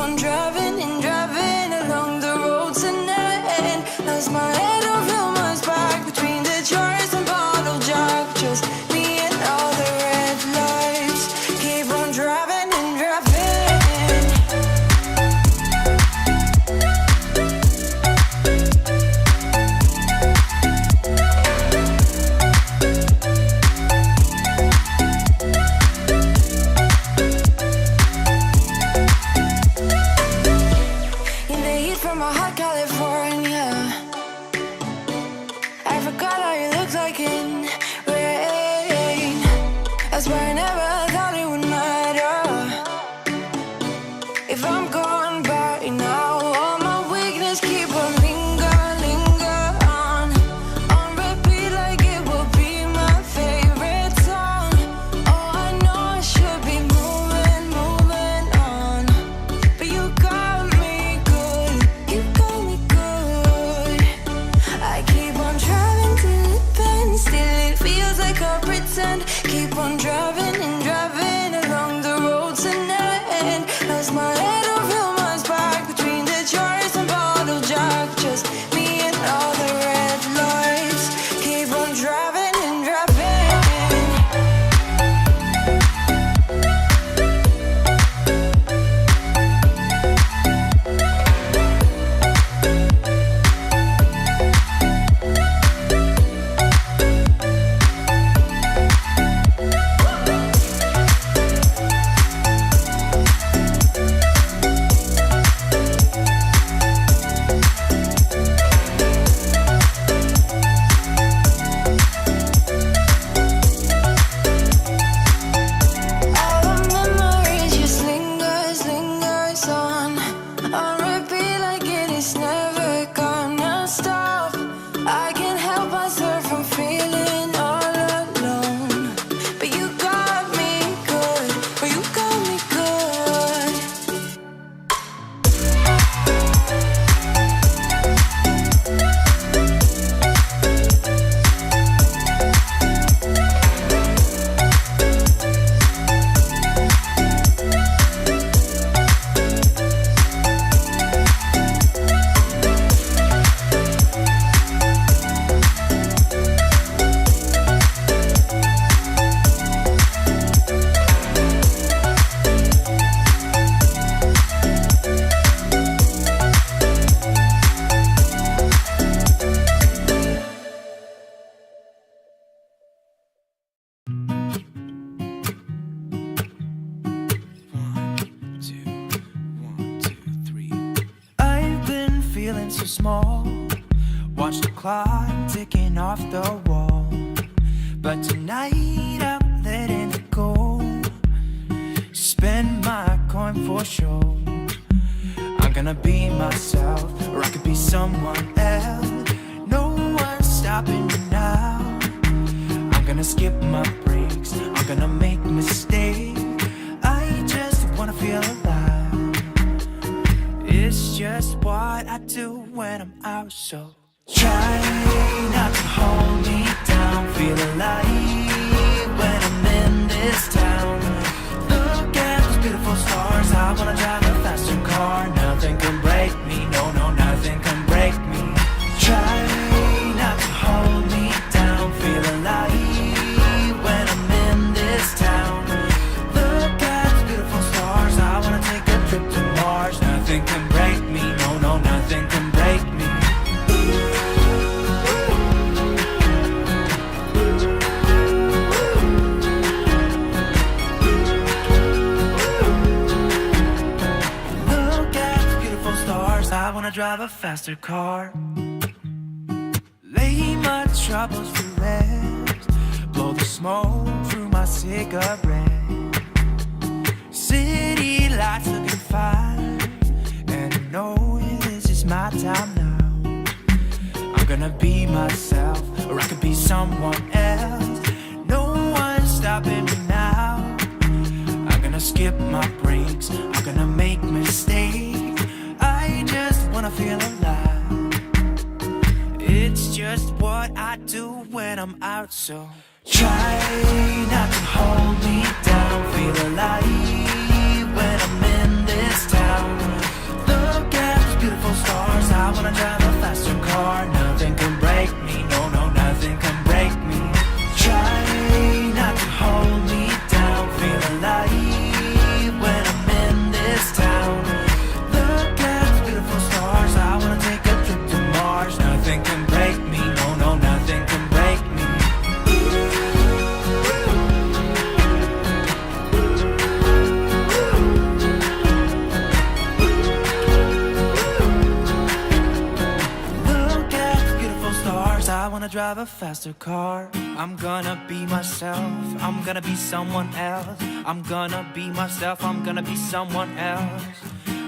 on driving and driving along the road tonight. Lost my head over my back between the jars and bottle jack. Just me and all the red lights. Keep on driving and driving. In the heat from a hot California, I forgot how you looked like in rain. That's why I never thought it would matter if I'm gone by now. All my weakness keep on linger on repeat like it will be my favorite song. Oh, I know I should be moving on, but you got me good, you got me good. I keep on driving till it bends, still it feels like I pretend. Keep on driving and driving along the road tonight. Lost my head over my back between the jars and bottle jack. Just me and all the red lights. Keep on driving and driving. All the memories just lingers on repeat like it is never gonna stop. I can't help myself from feeling all alone, but you got me good, oh, you got me good. I've been feeling so small. Watch the clock ticking off the wall. But tonight I'm letting it go. Spend my coin for sure. I'm gonna be myself, or I could be someone else. No one's stopping me now. I'm gonna skip my breaks, I'm gonna make mistakes. I just wanna feel alive. It's just what I do when I'm out, so try not to hold me down. Feel alive when I'm in this town. Look at those beautiful stars. I wanna drive a faster car. Nothing can break me, no, nothing can break me. Try not to hold me down. Feel alive when I'm in this town. Look at those beautiful stars. I wanna take a trip to Mars. Nothing can break me, no, nothing can break me. Look at the beautiful stars. I wanna drive a faster car. Lay my troubles to rest. Blow the smoke through my cigarette. City lights looking fine, and I know this is my time now. I'm gonna be myself, or I could be someone else. No one's stopping me now. I'm gonna skip my breaks, I'm gonna make mistakes. I just wanna feel alive. It's just what I do when I'm out, so try not to hold me down. Feel alive when I'm in this this town. Look at those beautiful stars. I wanna drive a faster car. Nothing can break me, no, no, nothing can break me. Try not to hold me down. Feel alive when I'm in this town. Look at those beautiful stars. I wanna take a trip to Mars. Nothing can break me, no, no, nothing can break me. I wanna drive a faster car. I'm gonna be myself. I'm gonna be someone else. I'm gonna be myself. I'm gonna be someone else.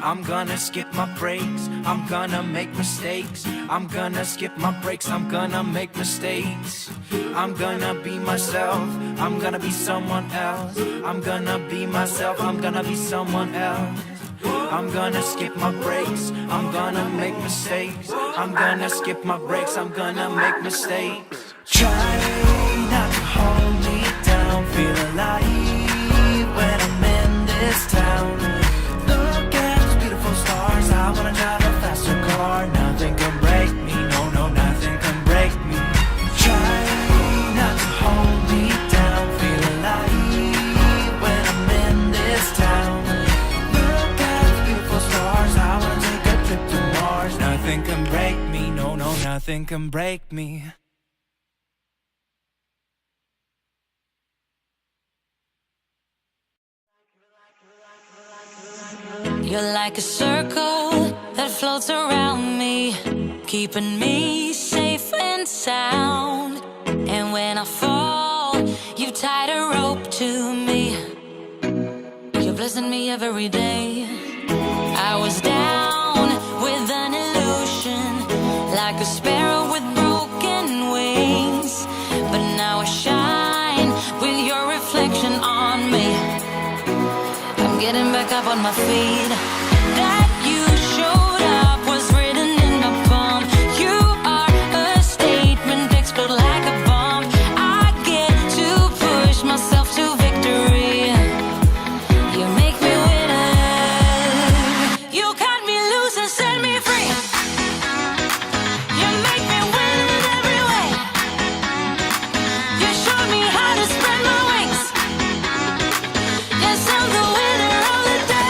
I'm gonna skip my breaks. I'm gonna make mistakes. I'm gonna skip my breaks. I'm gonna make mistakes. I'm gonna be myself. I'm gonna be someone else. I'm gonna be myself. I'm gonna be someone else. I'm gonna skip my breaks. I'm gonna make mistakes. I'm gonna skip my breaks. I'm gonna make mistakes. Try not to hold me down. Feel alive when I'm in this town. Look at those beautiful stars. I wanna drive a faster car. Nothing can break me. No, no, nothing can break me. Try not to hold me down. Feel alive when I'm in this town. I wanna take a trip to Mars. Nothing can break me, no, no, nothing can break me. You're like a circle that floats around me, keeping me safe and sound. And when I fall, you tied a rope to me. You're blessing me every day. I was down with an illusion, like a sparrow with broken wings. But now I shine with your reflection on me. I'm getting back up on my feet. That you showed up was written in my palm. You are a statement, explode like a bomb. I get to push myself to victory. You make me winner. You cut me loose and set me free. You make me win in every way. You showed me how to spread my wings. Yes, I'm the winner of the day.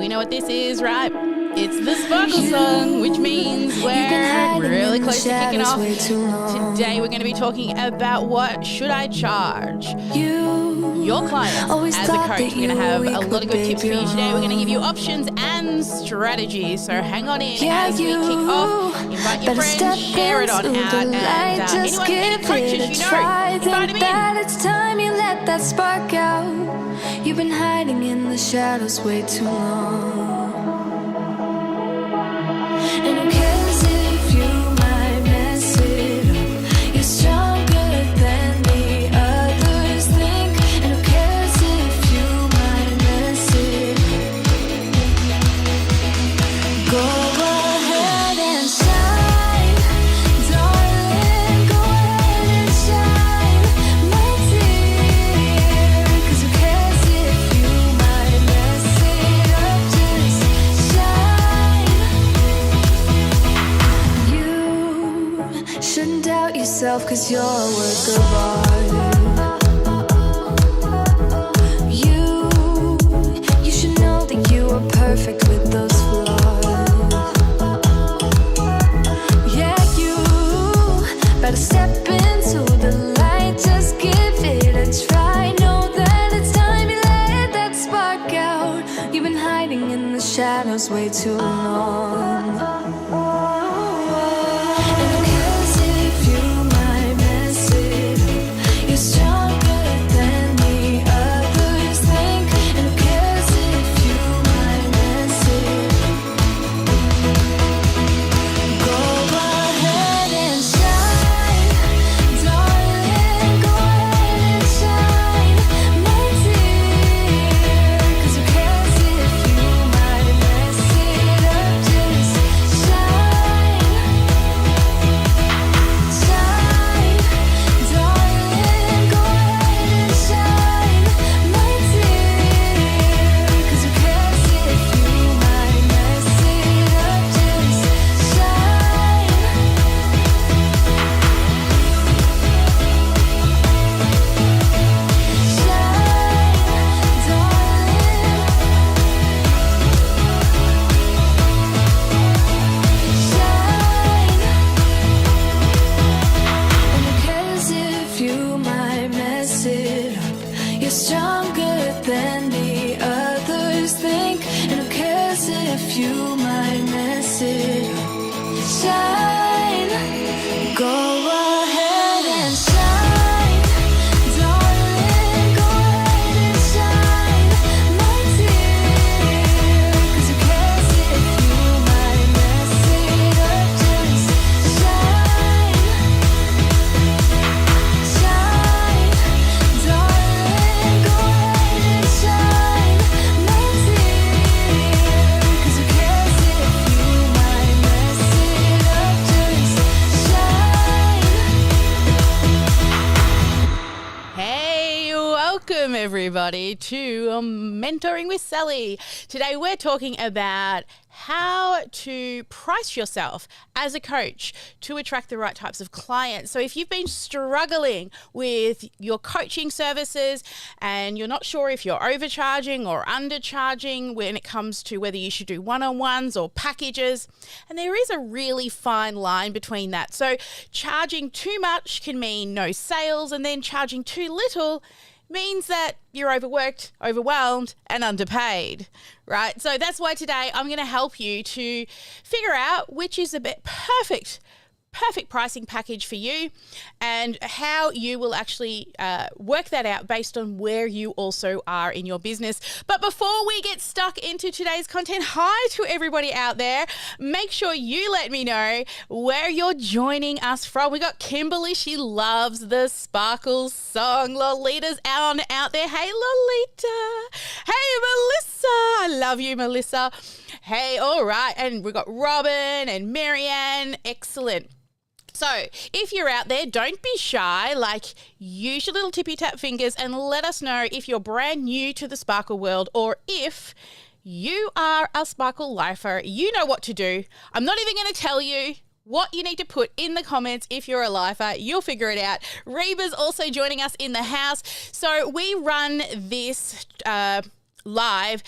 know what this is, right? It's the Sparkle song, which means we're really close to kicking off. Today we're going to be talking about what should I charge your clients as a coach. We're going to have a lot of good tips for you today. We're going to give you options and strategies. So hang on in as we kick off. Invite your friends, share it on out, and any coaches you know, invite them in. It's time you let that spark out. You've been hiding in the shadows way too long. And who cares if you might mess it up? You're stronger than the others think. And who cares if you might mess it up? Go ahead and shine, darling. Go ahead and shine, my dear. 'Cause who cares if you might mess it up? Just shine. You shouldn't doubt yourself, 'cause you're a work of art. You should know that you are perfect with those flaws. Yeah, you better step into the light. Just give it a try. Know that it's time you let that spark out. You've been hiding in the shadows way too long. And who cares if you might mess it up? You're stronger than the others think. And who cares if you might mess it up? Go ahead and shine, darling. Go ahead and shine, my dear. 'Cause who cares if you might mess it up? Just shine, shine, darling. Go ahead and shine, my dear. 'Cause who cares if you might mess it up? Just shine. Shine, darling. Shine. And who cares if you might mess it up? You're stronger than the others think. And who cares if you might mess it up? Shine. Go ahead and shine, darling. Go ahead and shine, my dear. 'Cause who cares if you might mess it up? Just shine, shine, darling. Go ahead and shine, my dear. 'Cause who cares if you might mess it up? Just shine. Hey, welcome everybody to Mentoring with Sally. Today we're talking about how to price yourself as a coach to attract the right types of clients. So if you've been struggling with your coaching services and you're not sure if you're overcharging or undercharging when it comes to whether you should do one-on-ones or packages, and there is a really fine line between that. So charging too much can mean no sales, and then charging too little means that you're overworked, overwhelmed, and underpaid, right? So that's why today I'm going to help you to figure out which is the perfect pricing package for you and how you will actually work that out based on where you also are in your business. But before we get stuck into today's content, hi to everybody out there. Make sure you let me know where you're joining us from. We got Kimberly. She loves the Sparkle song. Lolita's out there. Hey, Lolita. Hey, Melissa. I love you, Melissa. Hey, all right. And we got Robin and Marianne. Excellent. So if you're out there, don't be shy. Use your little tippy tap fingers and let us know if you're brand new to the Sparkle world, or if you are a Sparkle lifer. You know what to do. I'm not even going to tell you what you need to put in the comments if you're a lifer. You'll figure it out. Reba's also joining us in the house. So we run this live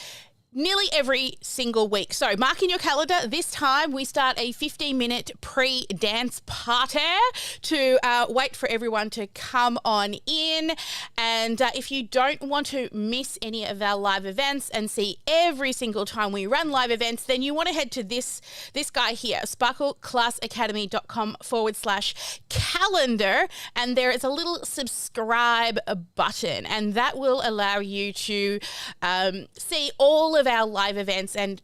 nearly every single week. So mark in your calendar, this time we start a 15-minute pre-dance party to wait for everyone to come on in. And if you don't want to miss any of our live events and see every single time we run live events, then you want to head to this guy here, sparkleclassacademy.com/calendar. And there is a little subscribe button, and that will allow you to see all of our live events and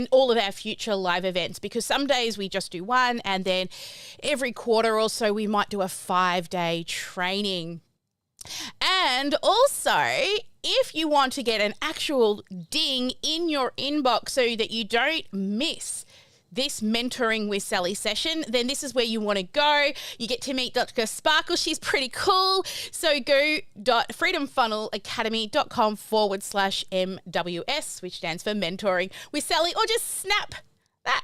all of our future live events, because some days we just do one, and then every quarter or so we might do a 5-day training. And also, if you want to get an actual ding in your inbox so that you don't miss this Mentoring with Sally session, then this is where you want to go. You get to meet Dr. Sparkle. She's pretty cool. So go freedomfunnelacademy.com/MWS, which stands for Mentoring with Sally, or just snap that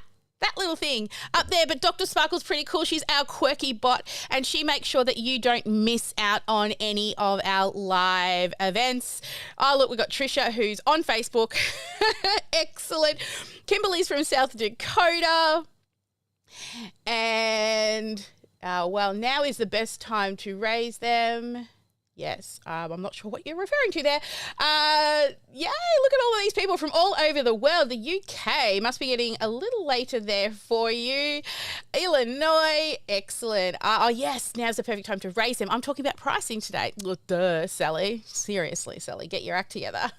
little thing up there. But Dr. Sparkle's pretty cool. She's our quirky bot, and she makes sure that you don't miss out on any of our live events. Oh, look, we've got Trisha, who's on Facebook. Excellent. Kimberly's from South Dakota. And, well, now is the best time to raise them. Yes, I'm not sure what you're referring to there. Yay, look at all of these people from all over the world. The UK must be getting a little later there for you. Illinois, excellent. Oh, yes, now's the perfect time to raise them. I'm talking about pricing today. Look, duh, Sally. Seriously, Sally, get your act together.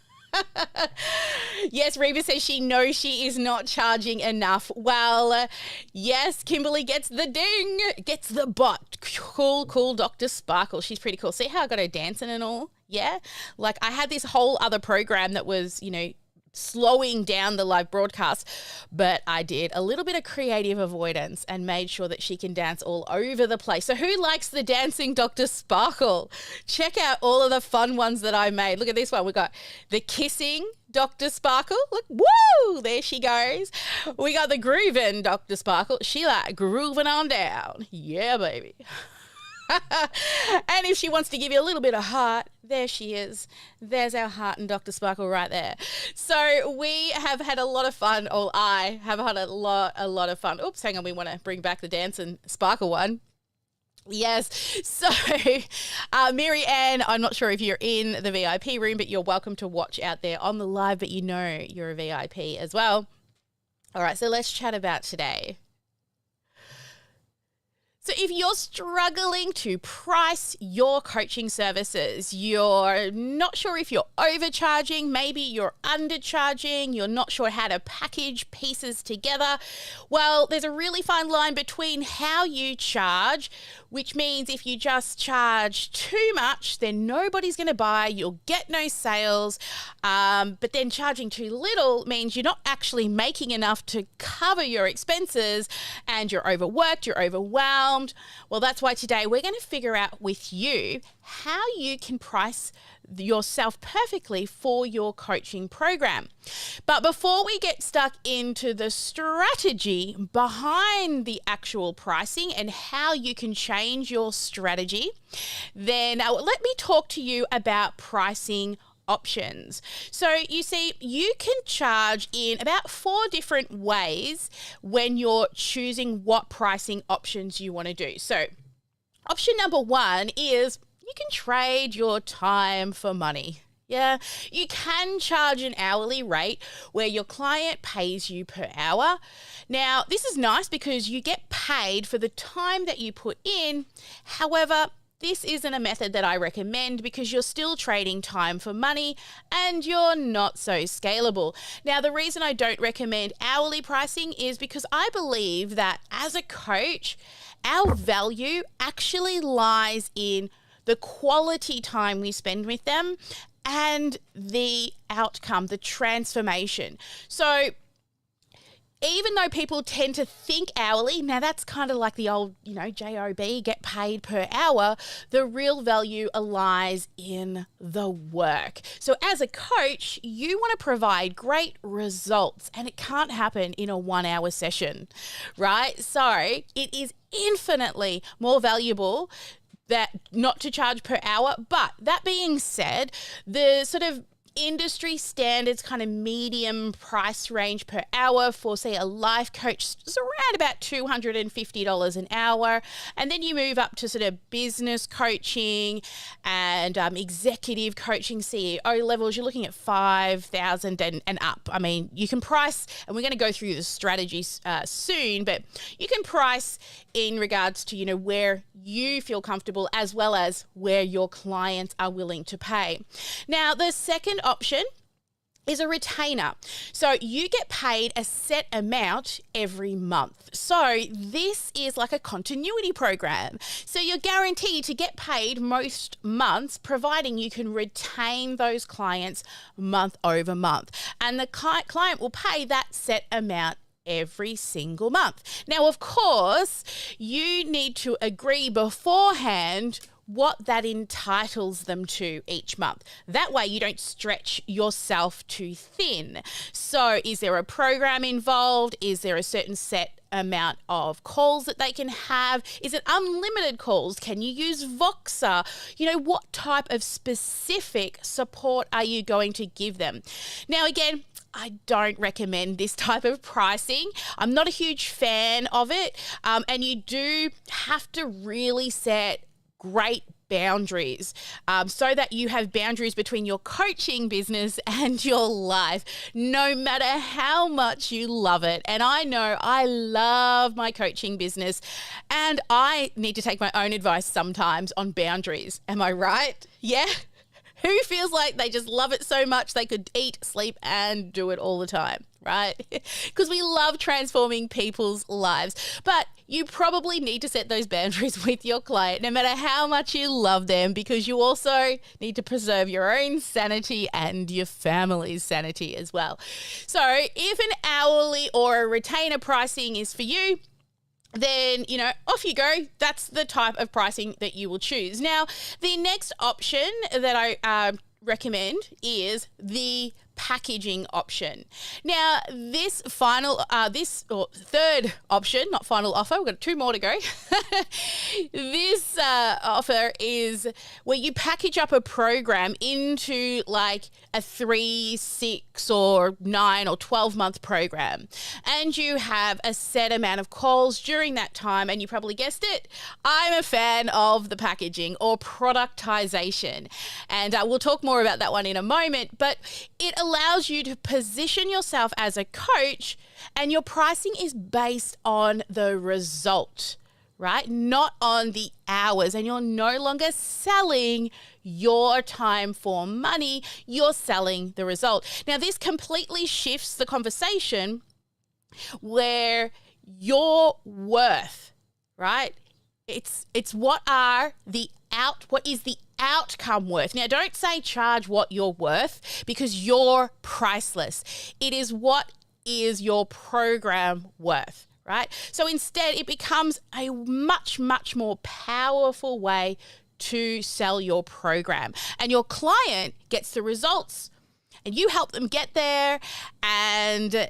Yes, Reba says she knows she is not charging enough. Well, yes, Kimberly gets the ding, gets the bot. Cool, Dr. Sparkle. She's pretty cool. See how I got her dancing and all? Yeah. Like, I had this whole other program that was, slowing down the live broadcast, but I did a little bit of creative avoidance and made sure that she can dance all over the place. So who likes the dancing Dr. Sparkle? Check out all of the fun ones that I made. Look at this one. We got the kissing Dr. Sparkle. Look, woo, there she goes. We got the grooving Dr. Sparkle. She like grooving on down. Yeah, baby. And if she wants to give you a little bit of heart, there she is. There's our heart and Dr. Sparkle right there. So we have had a lot of fun, or I have had a lot of fun. Oops, hang on, we want to bring back the dance and sparkle one. Yes. So, Mary Ann, I'm not sure if you're in the VIP room, but you're welcome to watch out there on the live, but you're a VIP as well. All right, so let's chat about today. So if you're struggling to price your coaching services, you're not sure if you're overcharging, maybe you're undercharging, you're not sure how to package pieces together, well, there's a really fine line between how you charge, which means if you just charge too much, then nobody's going to buy, you'll get no sales, but then charging too little means you're not actually making enough to cover your expenses and you're overworked, you're overwhelmed. Well, that's why today we're going to figure out with you how you can price yourself perfectly for your coaching program. But before we get stuck into the strategy behind the actual pricing and how you can change your strategy, then let me talk to you about pricing options. So you see, you can charge in about 4 different ways when you're choosing what pricing options you want to do. So option number 1 is you can trade your time for money. Yeah, you can charge an hourly rate where your client pays you per hour. Now, this is nice because you get paid for the time that you put in. However, this isn't a method that I recommend because you're still trading time for money and you're not so scalable. Now, the reason I don't recommend hourly pricing is because I believe that as a coach, our value actually lies in the quality time we spend with them and the outcome, the transformation. So even though people tend to think hourly, now that's kind of like the old, JOB, get paid per hour, the real value lies in the work. So as a coach, you want to provide great results, and it can't happen in a 1-hour session, right? So it is infinitely more valuable that not to charge per hour. But that being said, the sort of industry standards kind of medium price range per hour for, say, a life coach is around about $250 an hour. And then you move up to sort of business coaching and executive coaching, CEO levels. You're looking at $5,000 and up. I mean, you can price, and we're going to go through the strategies soon, but you can price in regards to, where you feel comfortable as well as where your clients are willing to pay. Now, the second option is a retainer. So you get paid a set amount every month. So this is like a continuity program. So you're guaranteed to get paid most months, providing you can retain those clients month over month. And the client will pay that set amount every single month. Now, of course, you need to agree beforehand what that entitles them to each month. That way you don't stretch yourself too thin. So is there a program involved? Is there a certain set amount of calls that they can have? Is it unlimited calls? Can you use Voxer? What type of specific support are you going to give them? Now, again, I don't recommend this type of pricing. I'm not a huge fan of it. And you do have to really set great boundaries so that you have boundaries between your coaching business and your life, no matter how much you love it. And I know I love my coaching business, and I need to take my own advice sometimes on boundaries. Am I right? Yeah. Who feels like they just love it so much they could eat, sleep, and do it all the time, right? Because we love transforming people's lives. But you probably need to set those boundaries with your client, no matter how much you love them, because you also need to preserve your own sanity and your family's sanity as well. So if an hourly or a retainer pricing is for you, then, off you go. That's the type of pricing that you will choose. Now, the next option that I recommend is the packaging option. Now, this third option, not final offer, we've got 2 more to go. This offer is where you package up a program into like a 3, 6 or 9 or 12 month program. And you have a set amount of calls during that time. And you probably guessed it, I'm a fan of the packaging or productization. And we'll talk more about that one in a moment, but it allows you to position yourself as a coach, and your pricing is based on the result, right? Not on the hours. And you're no longer selling your time for money, you're selling the result. Now, this completely shifts the conversation where your worth, right? It's what is the outcome worth? Now, don't say charge what you're worth, because you're priceless. It is what is your program worth, right? So instead, it becomes a much, much more powerful way to sell your program. And your client gets the results and you help them get there. And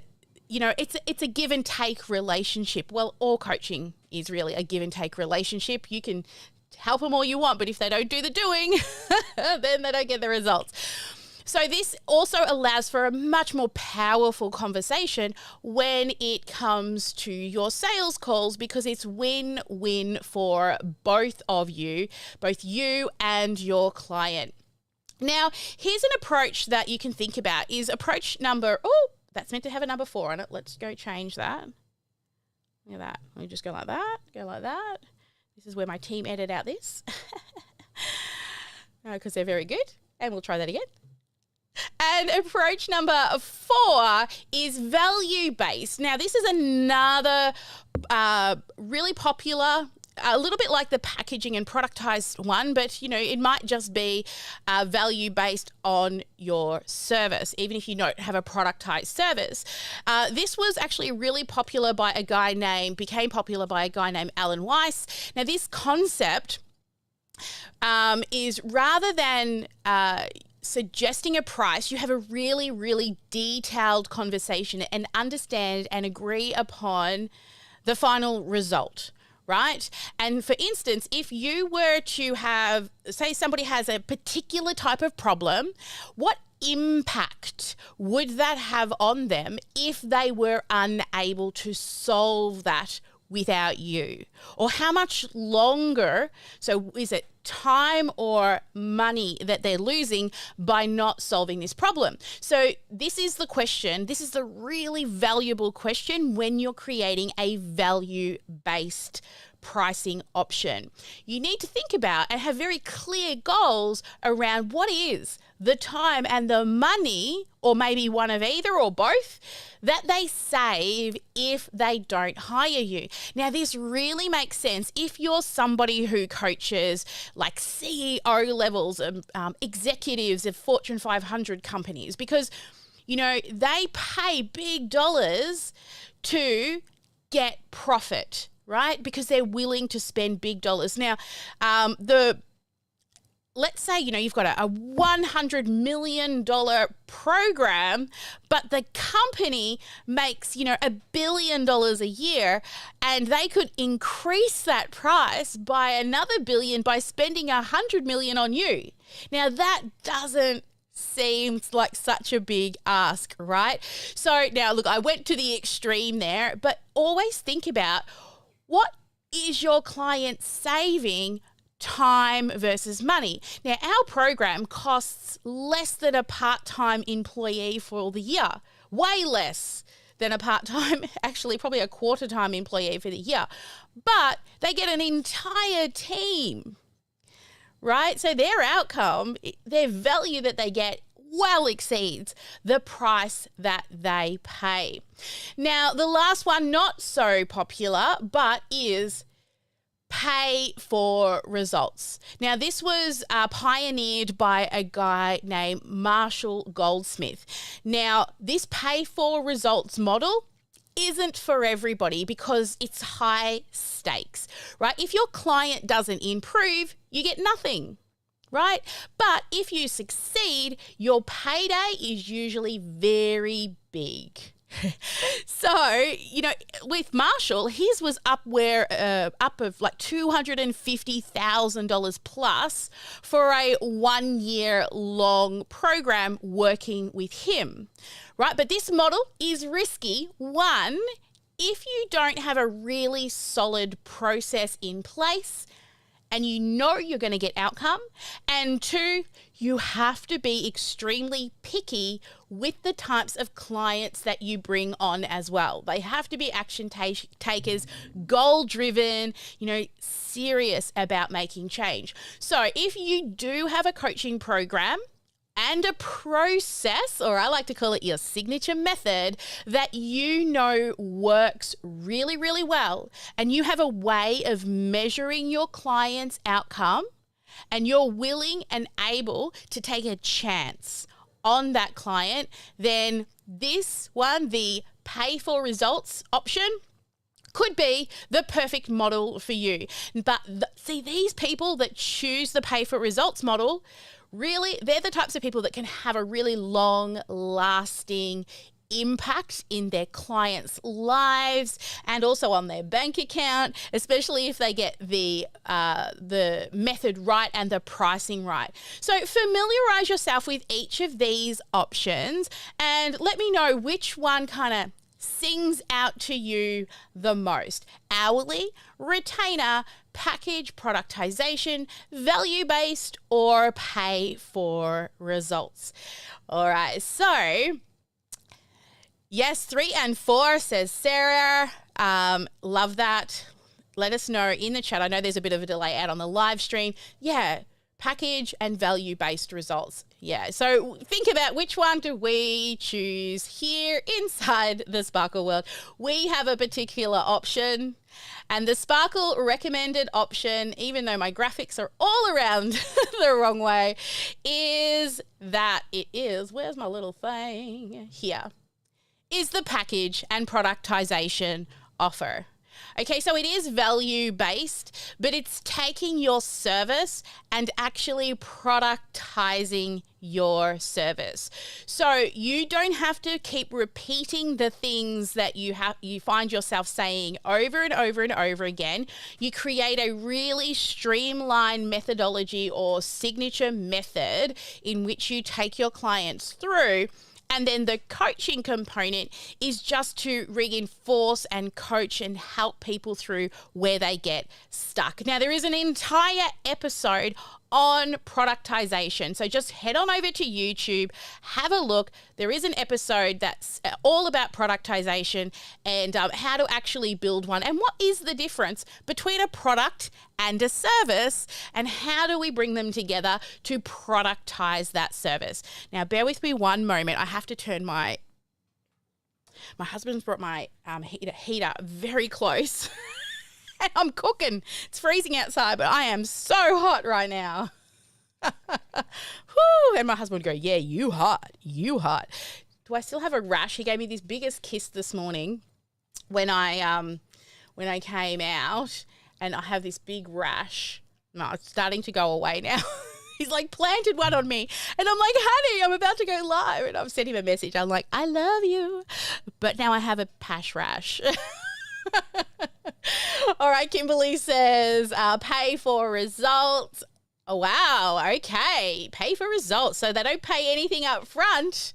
it's a give and take relationship. Well, all coaching is really a give and take relationship. You can help them all you want, but if they don't do the doing, then they don't get the results. So this also allows for a much more powerful conversation when it comes to your sales calls, because it's win-win for both of you, both you and your client. Now, here's an approach that you can think about is approach number, that's meant to have a number 4 on it. Let's go change that. Look at that. Let me just go like that, go like that. This is where my team edit out this because they're very good. And we'll try that again. And approach number 4 is value-based. Now, this is another really popular, a little bit like the packaging and productized one, but, it might just be value-based on your service, even if you don't have a productized service. This was actually became popular by a guy named Alan Weiss. Now, this concept is rather than suggesting a price, you have a really, really detailed conversation and understand and agree upon the final result, right? And for instance, if you were to have, say somebody has a particular type of problem, what impact would that have on them if they were unable to solve that without you? Or how much longer, so is it time or money that they're losing by not solving this problem? So this is the question, this is the really valuable question when you're creating a value-based pricing option. You need to think about and have very clear goals around what is the time and the money, or maybe one of either or both, that they save if they don't hire you. Now, this really makes sense if you're somebody who coaches like CEO levels and executives of Fortune 500 companies, because, you know, they pay big dollars to get profit, right? Because they're willing to spend big dollars. Now, let's say, you know, you've got a $100 million program, but the company makes, you know, $1 billion a year, and they could increase that price by another billion by spending $100 million on you. Now, that doesn't seems like such a big ask, right? So now, look, I went to the extreme there, but always think about what is your client saving time versus money. Now, our program costs less than a part-time employee for the year, way less than a part-time, actually probably a quarter-time employee for the year, but they get an entire team, right? So their outcome, their value that they get well exceeds the price that they pay. Now, the last one, not so popular, but is pay for results. Now, this was pioneered by a guy named Marshall Goldsmith. Now, this pay for results model isn't for everybody because it's high stakes, right? If your client doesn't improve, you get nothing, right? But if you succeed, your payday is usually very big. So, you know, with Marshall, his was up of like $250,000 plus for a 1 year long program working with him, right? But this model is risky. One, if you don't have a really solid process in place and you know you're going to get outcome. And two, you have to be extremely picky with the types of clients that you bring on as well. They have to be action takers, goal-driven, you know, serious about making change. So if you do have a coaching program and a process, or I like to call it your signature method, that you know works really, really well, and you have a way of measuring your client's outcome, and you're willing and able to take a chance on that client, then this one, the pay for results option, could be the perfect model for you. But see, these people that choose the pay for results model, really, they're the types of people that can have a really long-lasting impact in their clients' lives and also on their bank account, especially if they get the method right and the pricing right. So familiarize yourself with each of these options and let me know which one kind of sings out to you the most. Hourly, retainer, package, productization, value-based, or pay for results. All right, so yes, 3 and 4, says Sarah. Love that. Let us know in the chat. I know there's a bit of a delay out on the live stream. Yeah, package and value-based results. Yeah, so think about which one do we choose here inside the Sparkle world. We have a particular option, and the Sparkle recommended option, even though my graphics are all around the wrong way, is that it is, where's my little thing? Here, is the package and productization offer. Okay, so it is value based, but it's taking your service and actually productizing your service. So you don't have to keep repeating the things that you find yourself saying over and over and over again. You create a really streamlined methodology or signature method in which you take your clients through. And then the coaching component is just to reinforce and coach and help people through where they get stuck. Now, there is an entire episode on productization. So just head on over to YouTube, have a look. There is an episode that's all about productization and how to actually build one and what is the difference between a product and a service and how do we bring them together to productize that service. Now, bear with me one moment. I have to turn my husband's brought my heater very close. And I'm cooking. It's freezing outside, but I am so hot right now. Woo! And my husband would go, yeah, you hot. Do I still have a rash? He gave me this biggest kiss this morning when I came out, and I have this big rash. No, it's starting to go away now. He's like planted one on me. And I'm like, honey, I'm about to go live. And I've sent him a message. I'm like, I love you. But now I have a pash rash. All right, Kimberly says, pay for results. Oh, wow. Okay. Pay for results. So they don't pay anything up front.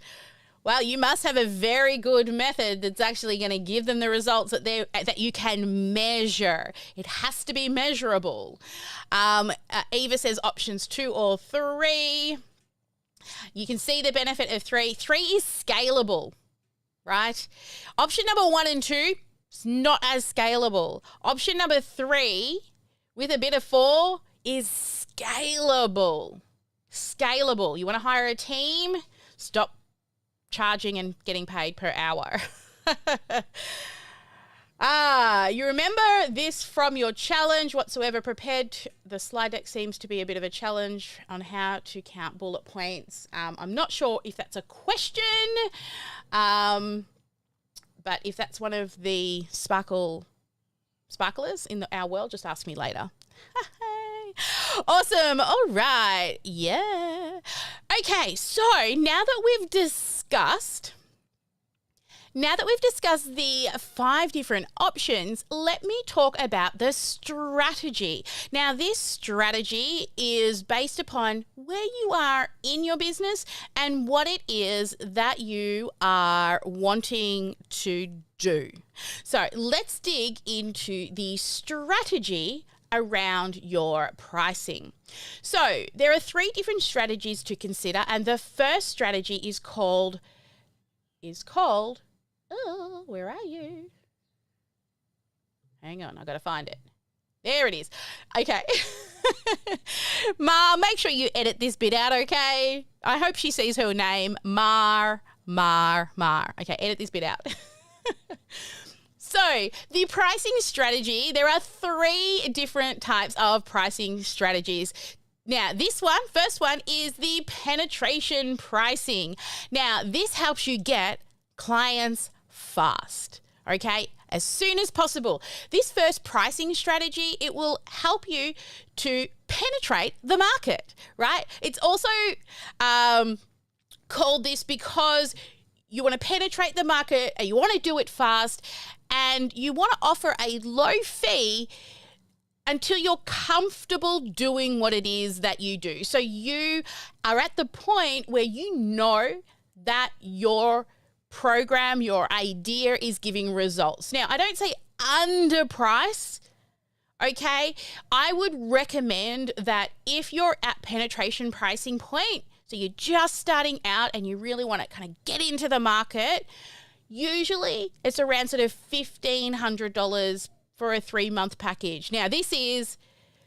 Well, you must have a very good method that's actually going to give them the results that you can measure. It has to be measurable. Eva says options 2 or 3. You can see the benefit of 3. 3 is scalable, right? Option number 1 and 2, it's not as scalable. Option number 3 with a bit of 4 is scalable. Scalable. You want to hire a team? Stop charging and getting paid per hour. You remember this from your challenge, whatsoever prepared. The slide deck seems to be a bit of a challenge on how to count bullet points. I'm not sure if that's a question, but if that's one of the sparklers in our world, just ask me later. Awesome. All right. Yeah. Okay. So now that we've discussed the 5 different options, let me talk about the strategy. Now, this strategy is based upon where you are in your business and what it is that you are wanting to do. So let's dig into the strategy around your pricing. So there are 3 different strategies to consider, and the first strategy is called, oh, where are you? Hang on, I gotta find it. There it is. Okay. Ma, make sure you edit this bit out, okay? I hope she sees her name, Mar. Okay, edit this bit out. So the pricing strategy, there are 3 different types of pricing strategies. Now, first one is the penetration pricing. Now, this helps you get clients fast, okay? As soon as possible. This first pricing strategy, it will help you to penetrate the market, right? It's also called this because you want to penetrate the market and you want to do it fast and you want to offer a low fee until you're comfortable doing what it is that you do. So you are at the point where you know that your program, your idea is giving results. Now, I don't say underprice, okay? I would recommend that if you're at penetration pricing point, so you're just starting out and you really want to kind of get into the market, usually it's around sort of $1,500 for a 3-month package. Now,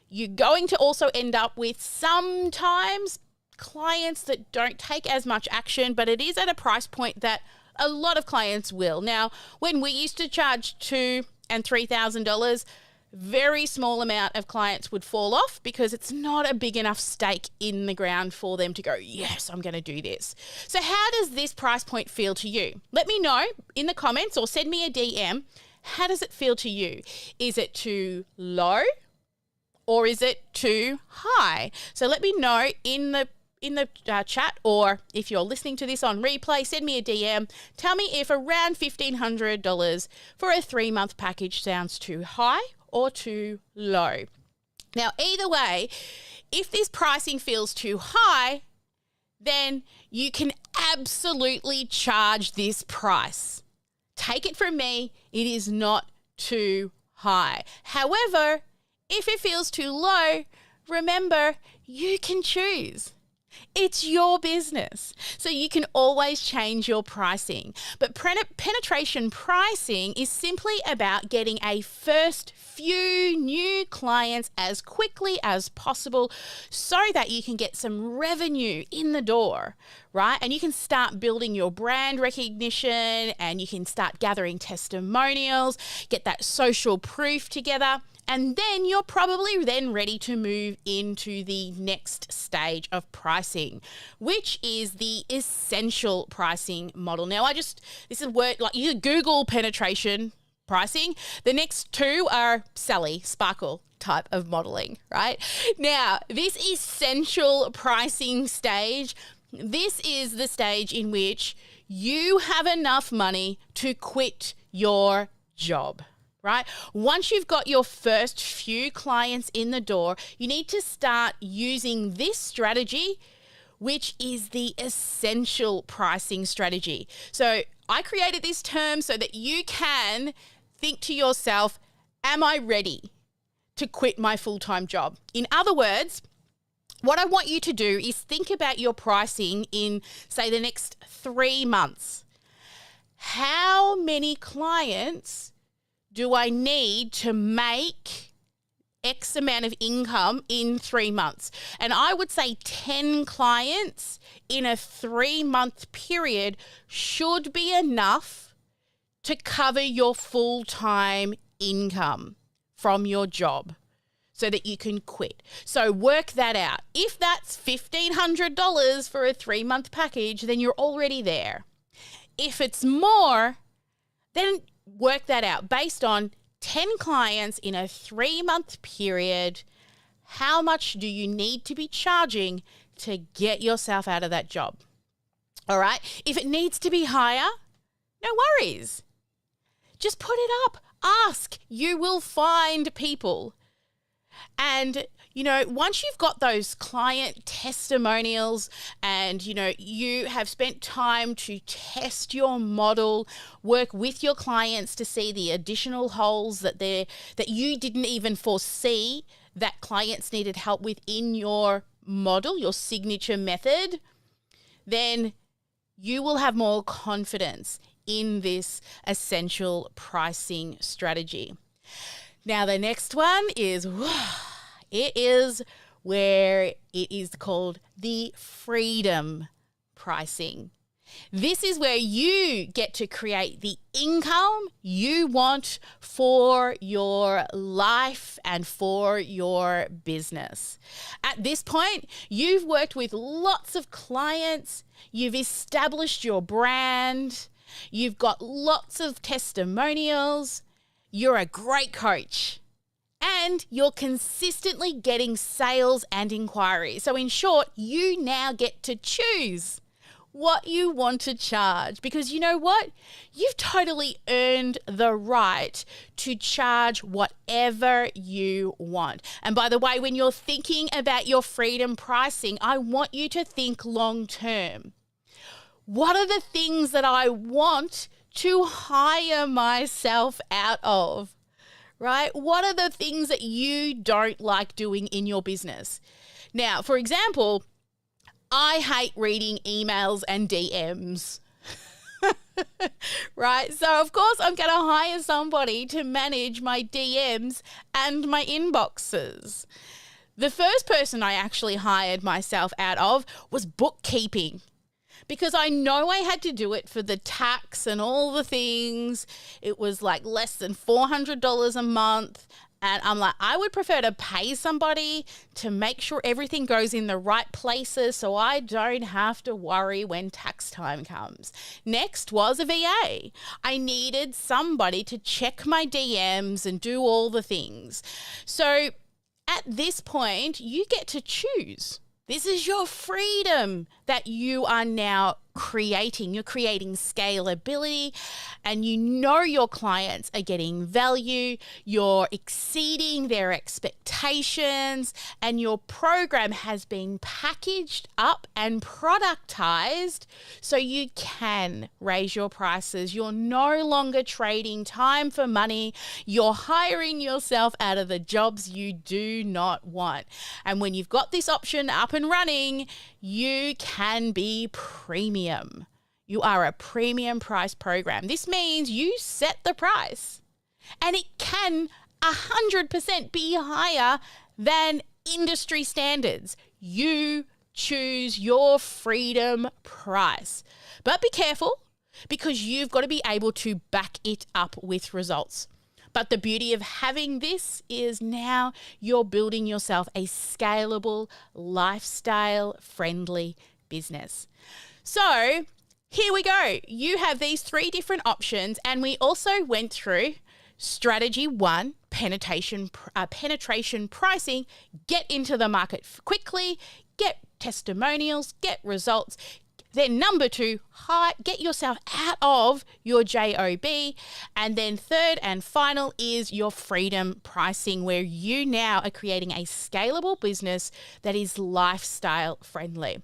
you're going to also end up with sometimes clients that don't take as much action, but it is at a price point that a lot of clients will. Now, when we used to charge $2,000 and $3,000, very small amount of clients would fall off because it's not a big enough stake in the ground for them to go, yes, I'm going to do this. So how does this price point feel to you? Let me know in the comments or send me a DM. How does it feel to you? Is it too low or is it too high? So let me know in the chat, or if you're listening to this on replay, send me a DM. Tell me if around $1,500 for a 3-month package sounds too high or too low. Now, either way, if this pricing feels too high, then you can absolutely charge this price. Take it from me, it is not too high. However, if it feels too low, remember, you can choose. It's your business, so you can always change your pricing. But penetration pricing is simply about getting a first few new clients as quickly as possible so that you can get some revenue in the door, right? And you can start building your brand recognition, and you can start gathering testimonials, get that social proof together. And then you're probably then ready to move into the next stage of pricing, which is the essential pricing model. Now, this is a word, like you Google penetration pricing. The next two are Sally, Sparkle type of modeling, right? Now, this essential pricing stage, this is the stage in which you have enough money to quit your job. Right? Once you've got your first few clients in the door, you need to start using this strategy, which is the essential pricing strategy. So I created this term so that you can think to yourself, am I ready to quit my full-time job? In other words, what I want you to do is think about your pricing in, say, the next 3 months. How many clients do I need to make X amount of income in 3 months? And I would say 10 clients in a 3-month period should be enough to cover your full-time income from your job so that you can quit. So work that out. If that's $1,500 for a 3-month package, then you're already there. If it's more, then work that out based on 10 clients in a 3-month period. How much do you need to be charging to get yourself out of that job? All right. If it needs to be higher, no worries. Just put it up. Ask. You will find people. And, once you've got those client testimonials and, you have spent time to test your model, work with your clients to see the additional holes that you didn't even foresee that clients needed help with in your model, your signature method, then you will have more confidence in this essential pricing strategy. Now, the next one is, it is where it is called the freedom pricing. This is where you get to create the income you want for your life and for your business. At this point, you've worked with lots of clients, you've established your brand, you've got lots of testimonials, you're a great coach, and you're consistently getting sales and inquiries. So in short, you now get to choose what you want to charge, because you know what? You've totally earned the right to charge whatever you want. And by the way, when you're thinking about your freedom pricing, I want you to think long term. What are the things that I want to hire myself out of, right? What are the things that you don't like doing in your business? Now, for example, I hate reading emails and DMs, right? So, of course, I'm going to hire somebody to manage my DMs and my inboxes. The first person I actually hired myself out of was bookkeeping, because I know I had to do it for the tax and all the things. It was like less than $400 a month. And I'm like, I would prefer to pay somebody to make sure everything goes in the right places so I don't have to worry when tax time comes. Next was a VA. I needed somebody to check my DMs and do all the things. So at this point, you get to choose. This is your freedom that you are now creating. You're creating scalability, and you know your clients are getting value. You're exceeding their expectations, and your program has been packaged up and productized so you can raise your prices. You're no longer trading time for money. You're hiring yourself out of the jobs you do not want. And when you've got this option up and running, you can be premium. You are a premium price program. This means you set the price, and it can 100% be higher than industry standards. You choose your freedom price. But be careful, because you've got to be able to back it up with results. But the beauty of having this is now you're building yourself a scalable, lifestyle-friendly business. So here we go. You have these 3 different options, and we also went through strategy 1, penetration pricing, get into the market quickly, get testimonials, get results. Then number 2, get yourself out of your JOB. And then third and final is your freedom pricing, where you now are creating a scalable business that is lifestyle friendly.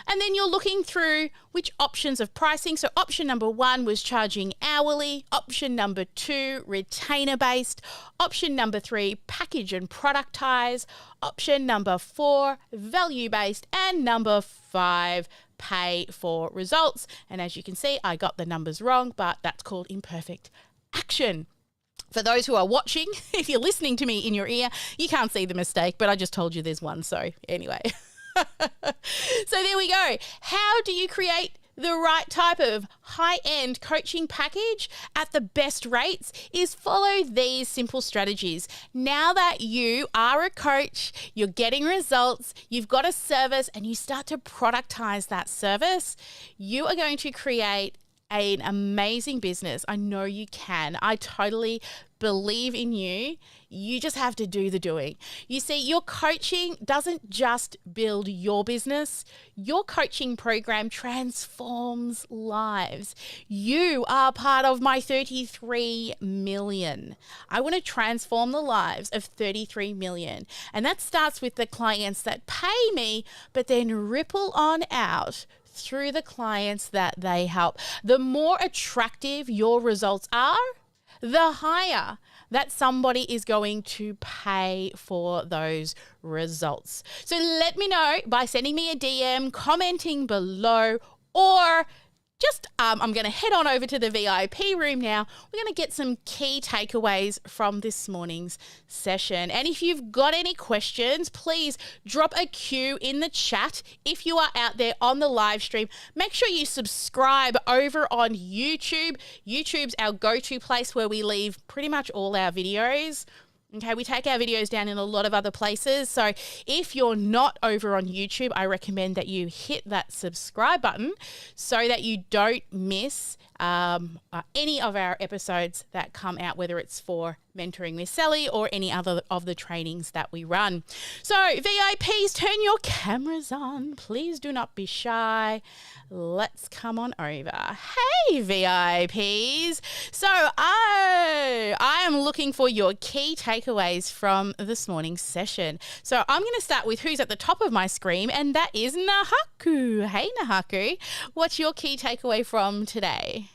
And then you're looking through which options of pricing. So option number 1 was charging hourly. Option number 2, retainer based. Option number 3, package and productize. Option number 4, value based. And number 5, pay for results. And as you can see, I got the numbers wrong, but that's called imperfect action. For those who are watching, if you're listening to me in your ear, you can't see the mistake, but I just told you there's one. So anyway. So there we go. How do you create the right type of high-end coaching package at the best rates? Is follow these simple strategies. Now that you are a coach, you're getting results, you've got a service, and you start to productize that service, you are going to create an amazing business. I know you can. I totally believe in you. You just have to do the doing. You see, your coaching doesn't just build your business. Your coaching program transforms lives. You are part of my 33 million. I want to transform the lives of 33 million. And that starts with the clients that pay me, but then ripple on out through the clients that they help. The more attractive your results are, the higher that somebody is going to pay for those results. So let me know by sending me a DM, commenting below, or just I'm going to head on over to the VIP room now. We're going to get some key takeaways from this morning's session. And if you've got any questions, please drop a Q in the chat. If you are out there on the live stream, make sure you subscribe over on YouTube. YouTube's our go-to place where we leave pretty much all our videos. Okay, we take our videos down in a lot of other places. So if you're not over on YouTube, I recommend that you hit that subscribe button so that you don't miss any of our episodes that come out, whether it's for Mentoring with Sally or any other of the trainings that we run. So VIPs, turn your cameras on. Please do not be shy. Let's come on over. Hey, VIPs. So I am looking for your key takeaways from this morning's session. So I'm going to start with who's at the top of my screen, and that is Nahaku. Hey, Nahaku. What's your key takeaway from today?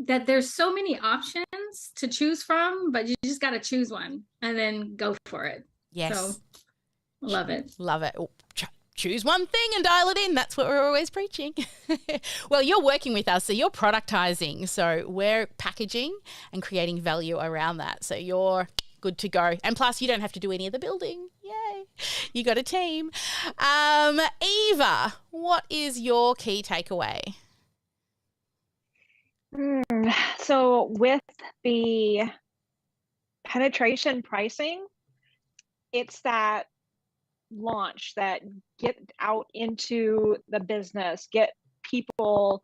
That there's so many options to choose from, but you just got to choose one and then go for it. Yes. So, love it. Love it. Choose one thing and dial it in. That's what we're always preaching. Well, you're working with us, so you're productizing. So we're packaging and creating value around that. So you're good to go. And plus, you don't have to do any of the building. Yay. You got a team. Eva, what is your key takeaway? So with the penetration pricing, it's that launch, that get out into the business, get people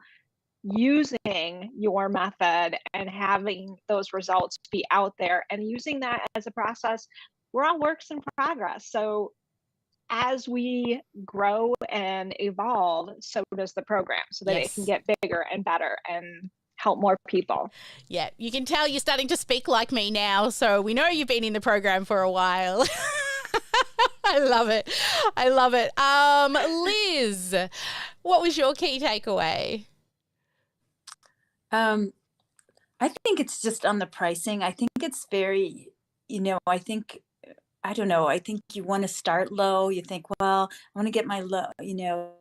using your method and having those results be out there and using that as a process. We're all works in progress. So as we grow and evolve, so does the program, so that it can get bigger and better and help more people. Yeah, you can tell you're starting to speak like me now, so we know you've been in the program for a while. I love it. I love it. Liz, what was your key takeaway? I think it's just on the pricing. I think it's very, I don't know. I think you want to start low. You think, well, I want to get my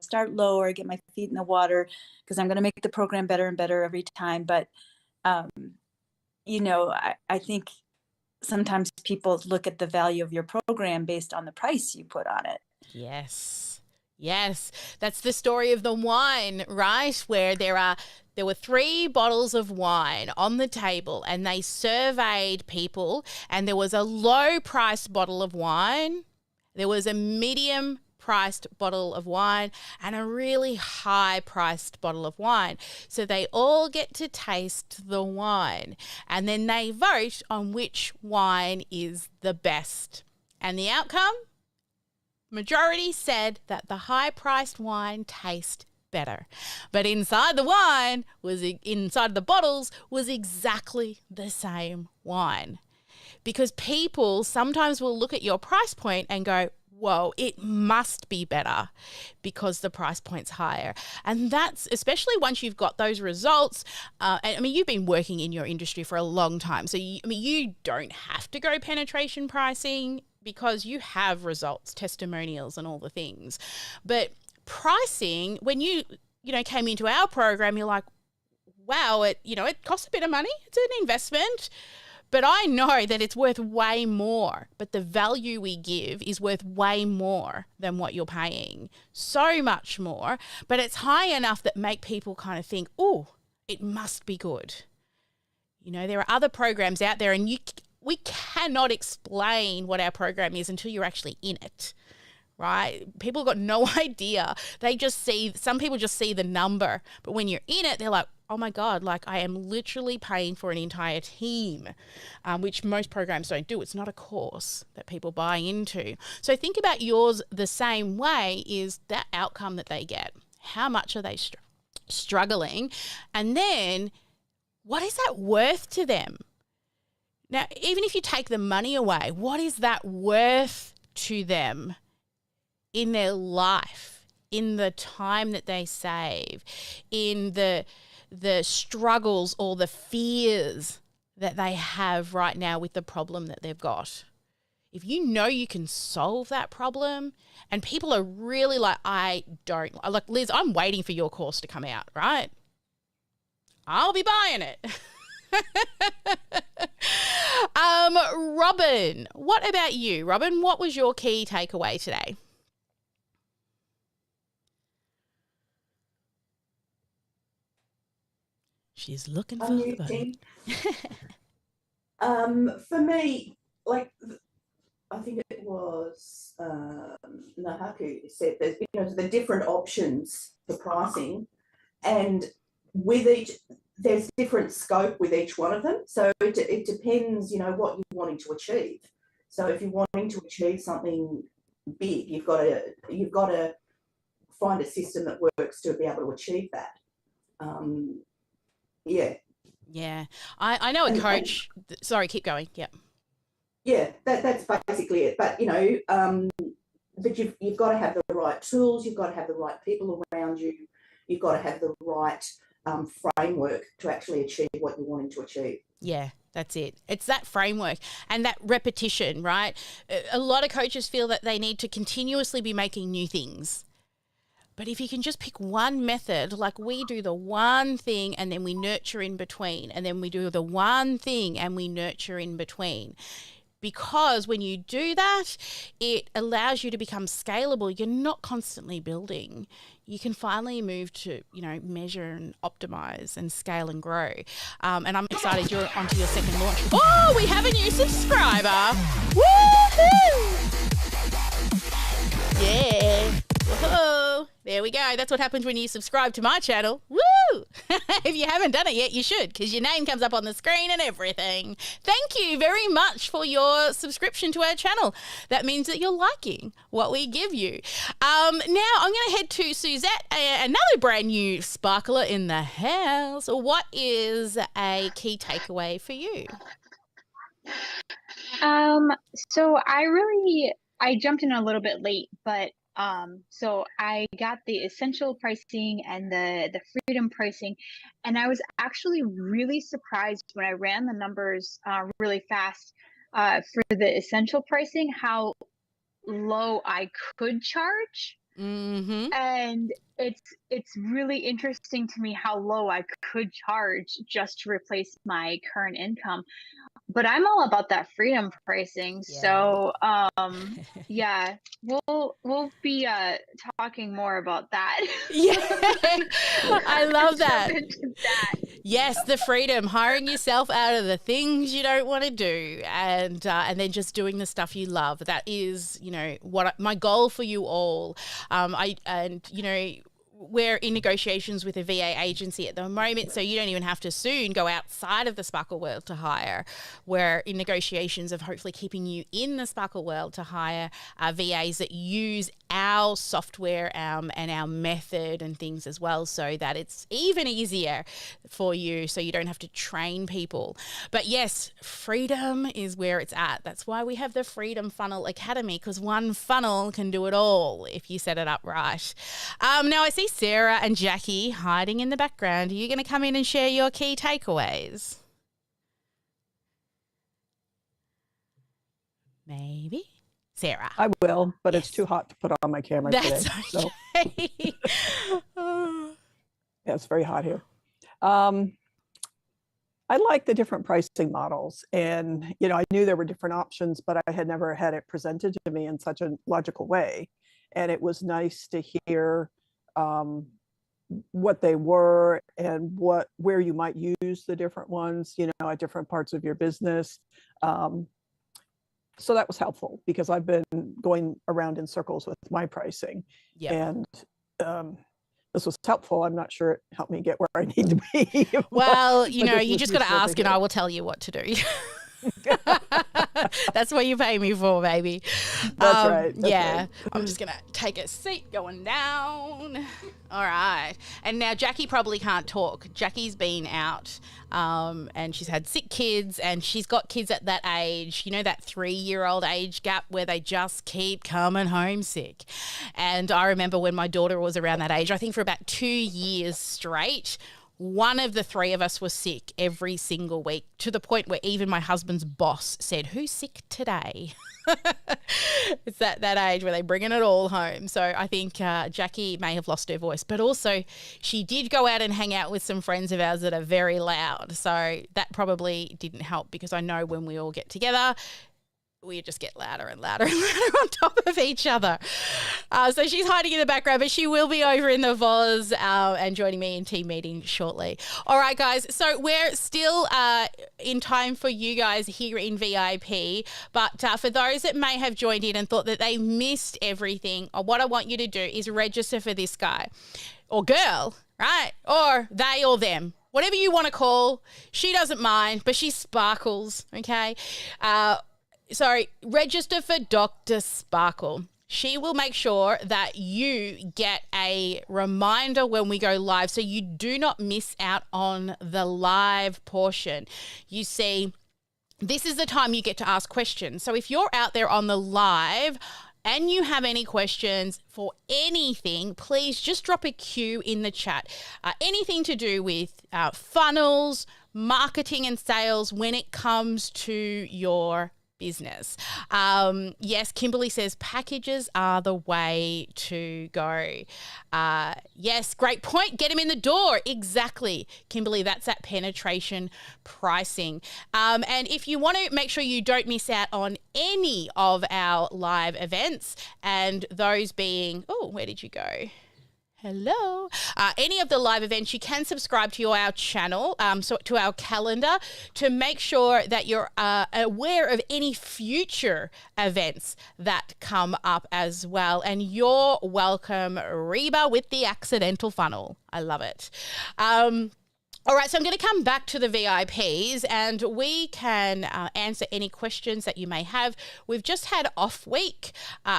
start low or get my feet in the water because I'm going to make the program better and better every time. But, I think sometimes people look at the value of your program based on the price you put on it. Yes. Yes. That's the story of the wine, right? Where there were 3 bottles of wine on the table and they surveyed people, and there was a low priced bottle of wine, there was a medium priced bottle of wine, and a really high priced bottle of wine. So they all get to taste the wine, and then they vote on which wine is the best. And the outcome? Majority said that the high priced wine tastes better. But inside the bottles was exactly the same wine. Because people sometimes will look at your price point and go, whoa, it must be better because the price point's higher. And that's especially once you've got those results. You've been working in your industry for a long time. So, you don't have to go penetration pricing because you have results, testimonials and all the things. But pricing, when you came into our program, you're like, wow, it costs a bit of money. It's an investment. But I know that it's worth way more. But the value we give is worth way more than what you're paying. So much more. But it's high enough that make people kind of think, oh, it must be good. There are other programs out there, and we cannot explain what our program is until you're actually in it. Right? People got no idea. Some people just see the number. But when you're in it, they're like, oh my God, like I am literally paying for an entire team, which most programs don't do. It's not a course that people buy into. So think about yours the same way, is that outcome that they get. How much are they struggling? And then what is that worth to them? Now, even if you take the money away, what is that worth to them in their life, in the time that they save, in the struggles or the fears that they have right now with the problem that they've got? If you know you can solve that problem, and people are really like, Liz, I'm waiting for your course to come out, right? I'll be buying it. Robin, what about you? Robin, what was your key takeaway today? She's looking for the button. For me, like, I think it was Nahaku said there's the different options for pricing, and with each there's different scope with each one of them. So it depends, what you're wanting to achieve. So if you're wanting to achieve something big, you've got to find a system that works to be able to achieve that. Yeah. I know a coach. Sorry, keep going. Yep. Yeah, that's basically it. But, but you've got to have the right tools. You've got to have the right people around you. You've got to have the right framework to actually achieve what you're wanting to achieve. Yeah, that's it. It's that framework and that repetition, right? A lot of coaches feel that they need to continuously be making new things. But if you can just pick one method, like we do the one thing and then we nurture in between, and then we do the one thing and we nurture in between, because when you do that, it allows you to become scalable. You're not constantly building. You can finally move to, measure and optimize and scale and grow. And I'm excited you're onto your second launch. Oh, we have a new subscriber. Woohoo! Yeah. Whoa. There we go. That's what happens when you subscribe to my channel. Woo! If you haven't done it yet, you should, because your name comes up on the screen and everything. Thank you very much for your subscription to our channel. That means that you're liking what we give you. Now I'm going to head to Suzette, another brand new sparkler in the house. What is a key takeaway for you? So I jumped in a little bit late, but so I got the essential pricing and the freedom pricing, and I was actually really surprised when I ran the numbers really fast for the essential pricing, how low I could charge. Mm-hmm. And it's really interesting to me how low I could charge just to replace my current income. But I'm all about that freedom pricing. Yeah. So yeah, we'll be talking more about that. Yeah, I love that. Jump into that. Yes, the freedom, hiring yourself out of the things you don't want to do, and then just doing the stuff you love. That is, what my goal for you all. We're in negotiations with a VA agency at the moment, so you don't even have to soon go outside of the Sparkle world to hire. We're in negotiations of hopefully keeping you in the Sparkle world to hire VAs that use our software and our method and things as well, so that it's even easier for you, so you don't have to train people. But yes, freedom is where it's at. That's why we have the Freedom Funnel Academy, because one funnel can do it all if you set it up right. Now I see Sarah and Jackie hiding in the background. Are you going to come in and share your key takeaways? Maybe. Sarah. I will, but Yes. it's too hot to put on my camera That's today. So okay. Oh. yeah, it's very hot here. I like the different pricing models, and I knew there were different options, but I had never had it presented to me in such a logical way. And it was nice to hear what they were and where you might use the different ones, at different parts of your business. So that was helpful, because I've been going around in circles with my pricing. Yep. And this was helpful. I'm not sure it helped me get where I need to be. Well, you just got to ask and I will tell you what to do. That's what you pay me for, baby. That's right. That's yeah. right. I'm just going to take a seat going down. All right. And now Jackie probably can't talk. Jackie's been out and she's had sick kids, and she's got kids at that age, that 3-year-old age gap where they just keep coming home sick. And I remember when my daughter was around that age, I think for about 2 years straight, one of the three of us was sick every single week, to the point where even my husband's boss said, "Who's sick today?" It's that age where they're bringing it all home. So I think Jackie may have lost her voice, but also she did go out and hang out with some friends of ours that are very loud. So that probably didn't help, because I know when we all get together, we just get louder and louder and louder on top of each other. So she's hiding in the background, but she will be over in the VOZ and joining me in team meeting shortly. All right, guys. So we're still in time for you guys here in VIP. But for those that may have joined in and thought that they missed everything, what I want you to do is register for this guy or girl, right? Or they or them. Whatever you want to call. She doesn't mind, but she sparkles, okay? Register for Dr. Sparkle. She will make sure that you get a reminder when we go live, so you do not miss out on the live portion. You see, this is the time you get to ask questions. So if you're out there on the live and you have any questions for anything, please just drop a Q in the chat. Anything to do with funnels, marketing and sales when it comes to your business. Yes, Kimberly says packages are the way to go. Yes, great point. Get them in the door. Exactly, Kimberly. That's that penetration pricing. And if you want to make sure you don't miss out on any of our live events, and those being, oh, where did you go? Hello. Any of the live events, you can subscribe to our channel, so to our calendar, to make sure that you're aware of any future events that come up as well. And you're welcome, Reba, with the accidental funnel. I love it. All right, so I'm going to come back to the VIPs and we can answer any questions that you may have. We've just had off week,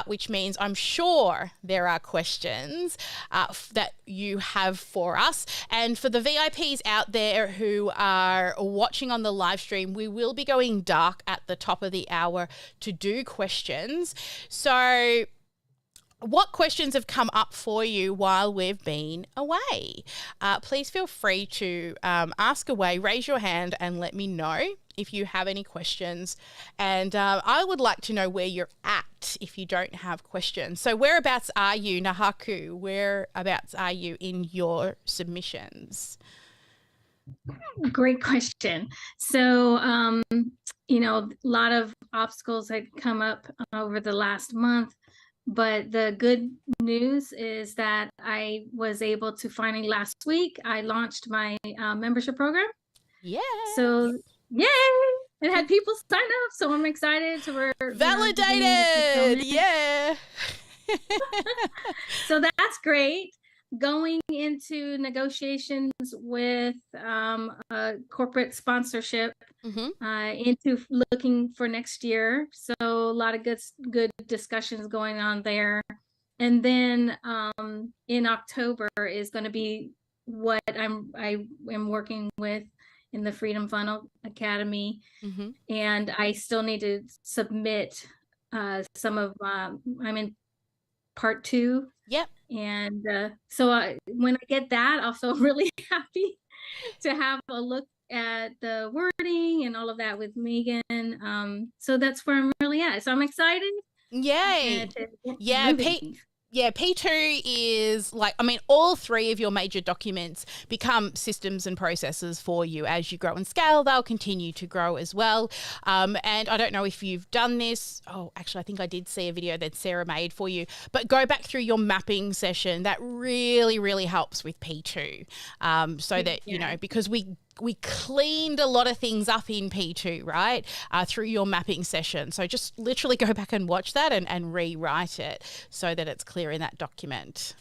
which means I'm sure there are questions that you have for us. And for the VIPs out there who are watching on the live stream, we will be going dark at the top of the hour to do questions. So what questions have come up for you while we've been away? Please feel free to ask away, raise your hand and let me know if you have any questions. And I would like to know where you're at if you don't have questions. So whereabouts are you, Nahaku? Whereabouts are you in your submissions? Great question. So, a lot of obstacles had come up over the last month. But the good news is that I was able to finally last week, I launched my membership program. Yeah. So, yay! It had people sign up. So I'm excited to validated. Yeah. So that's great. Going into negotiations with a corporate sponsorship, into looking for next year. So a lot of good discussions going on there. And then in October is going to be what I am working with in the Freedom Funnel Academy. And I still need to submit some of I'm in part 2. Yep. And so when I get that, I'll feel really happy to have a look at the wording and all of that with Megan. So that's where I'm really at. So I'm excited. Yay. Yeah, P2 is all 3 of your major documents become systems and processes for you as you grow and scale. They'll continue to grow as well. And I don't know if you've done this. Oh, actually, I think I did see a video that Sarah made for you. But go back through your mapping session. That really, really helps with P2. So that, because we cleaned a lot of things up in P2, right, through your mapping session. So just literally go back and watch that and rewrite it so that it's clear in that document.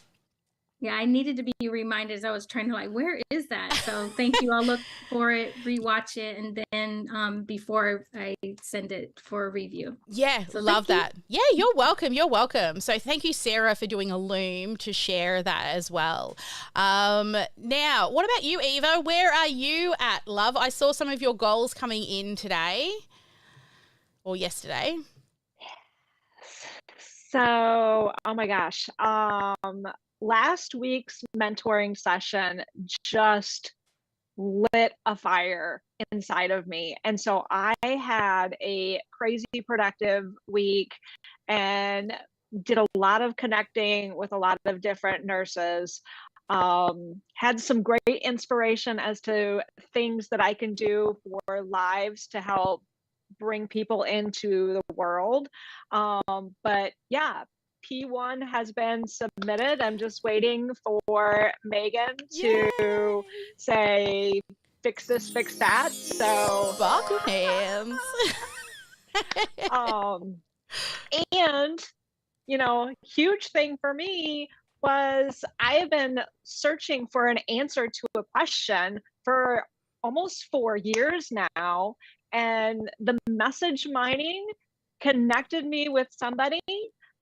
Yeah, I needed to be reminded as I was trying to where is that? So thank you. I'll look for it, rewatch it, and then before I send it for review. Yeah, so love that. Yeah, you're welcome. You're welcome. So thank you, Sarah, for doing a loom to share that as well. Now, what about you, Eva? Where are you at, love? I saw some of your goals coming in today or yesterday. So, oh my gosh. Last week's mentoring session just lit a fire inside of me. And so I had a crazy productive week and did a lot of connecting with a lot of different nurses. Had some great inspiration as to things that I can do for lives to help bring people into the world. But yeah, P1 has been submitted. I'm just waiting for Megan to say, fix this, fix that. So sparkle hands. And, huge thing for me was I have been searching for an answer to a question for almost 4 years now. And the message mining connected me with somebody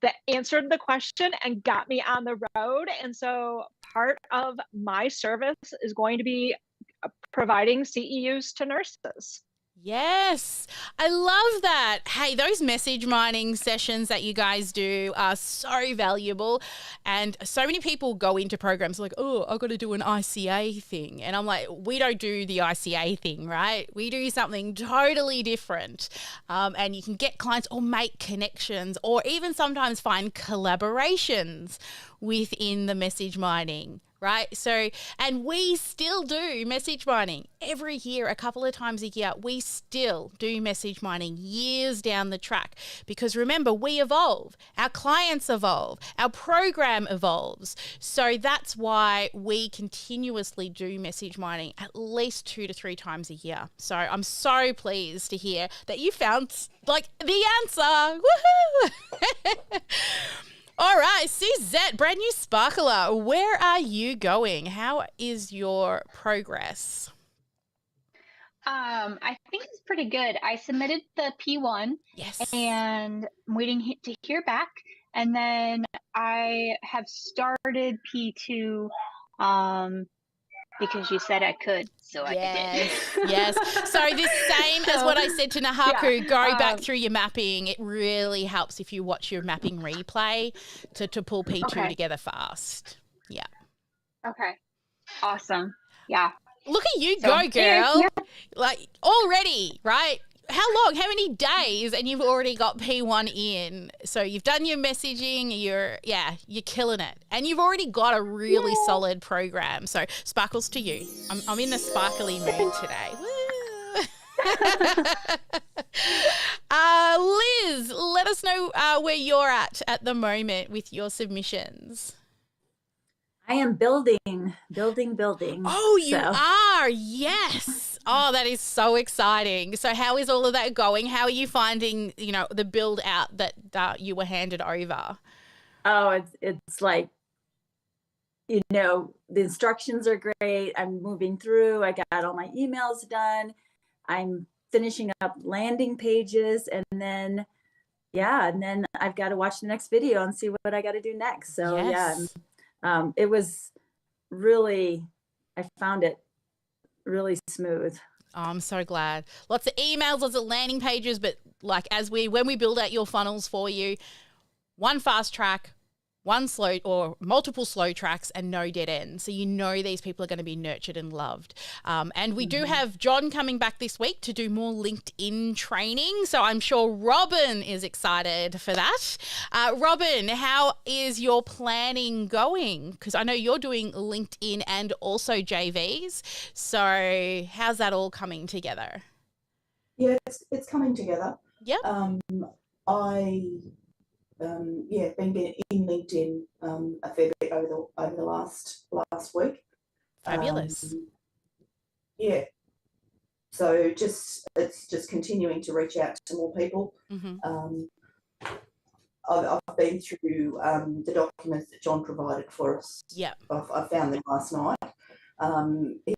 that answered the question and got me on the road. And so part of my service is going to be providing CEUs to nurses. Yes, I love that. Hey, those message mining sessions that you guys do are so valuable. And so many people go into programs like, oh, I've got to do an ICA thing. And I'm like, we don't do the ICA thing, right? We do something totally different. And you can get clients or make connections or even sometimes find collaborations within the message mining. Right. So, and we still do message mining every year, a couple of times a year. We still do message mining years down the track because remember, we evolve, our clients evolve, our program evolves. So that's why we continuously do message mining at least 2 to 3 times a year. So I'm so pleased to hear that you found like the answer. Woohoo! All right, Suzette, brand new sparkler. Where are you going? How is your progress? I think it's pretty good. I submitted the P1. Yes. And I'm waiting to hear back. And then I have started P2 because you said I could, so I did. Yes. So the same as what I said to Nahaku, go back through your mapping. It really helps if you watch your mapping replay to pull P2 together fast. Yeah. Okay. Awesome. Yeah. Look at you go, girl. Yeah. Like already, right? How long? How many days? And you've already got P1 in. So you've done your messaging. You're killing it. And you've already got a really solid program. So sparkles to you. I'm in a sparkly mood today. Woo. Liz, let us know where you're at the moment with your submissions. I am building. Oh, you are. Yes. Oh, that is so exciting. So how is all of that going? How are you finding, the build out that you were handed over? Oh, it's like, the instructions are great. I'm moving through. I got all my emails done. I'm finishing up landing pages and then I've got to watch the next video and see what I got to do next. So it was really, I found it really smooth. Oh, I'm so glad. Lots of emails, lots of landing pages, but like when we build out your funnels for you, one fast track, one slow or multiple slow tracks and no dead ends. So these people are going to be nurtured and loved. And we do have John coming back this week to do more LinkedIn training. So I'm sure Robin is excited for that. Robin, how is your planning going? Because I know you're doing LinkedIn and also JVs. So how's that all coming together? Yeah, it's coming together. Yep. Been in LinkedIn a fair bit over the last week. Fabulous. So it's just continuing to reach out to more people. Mm-hmm. I've been through the documents that John provided for us. Yeah. I found them last night.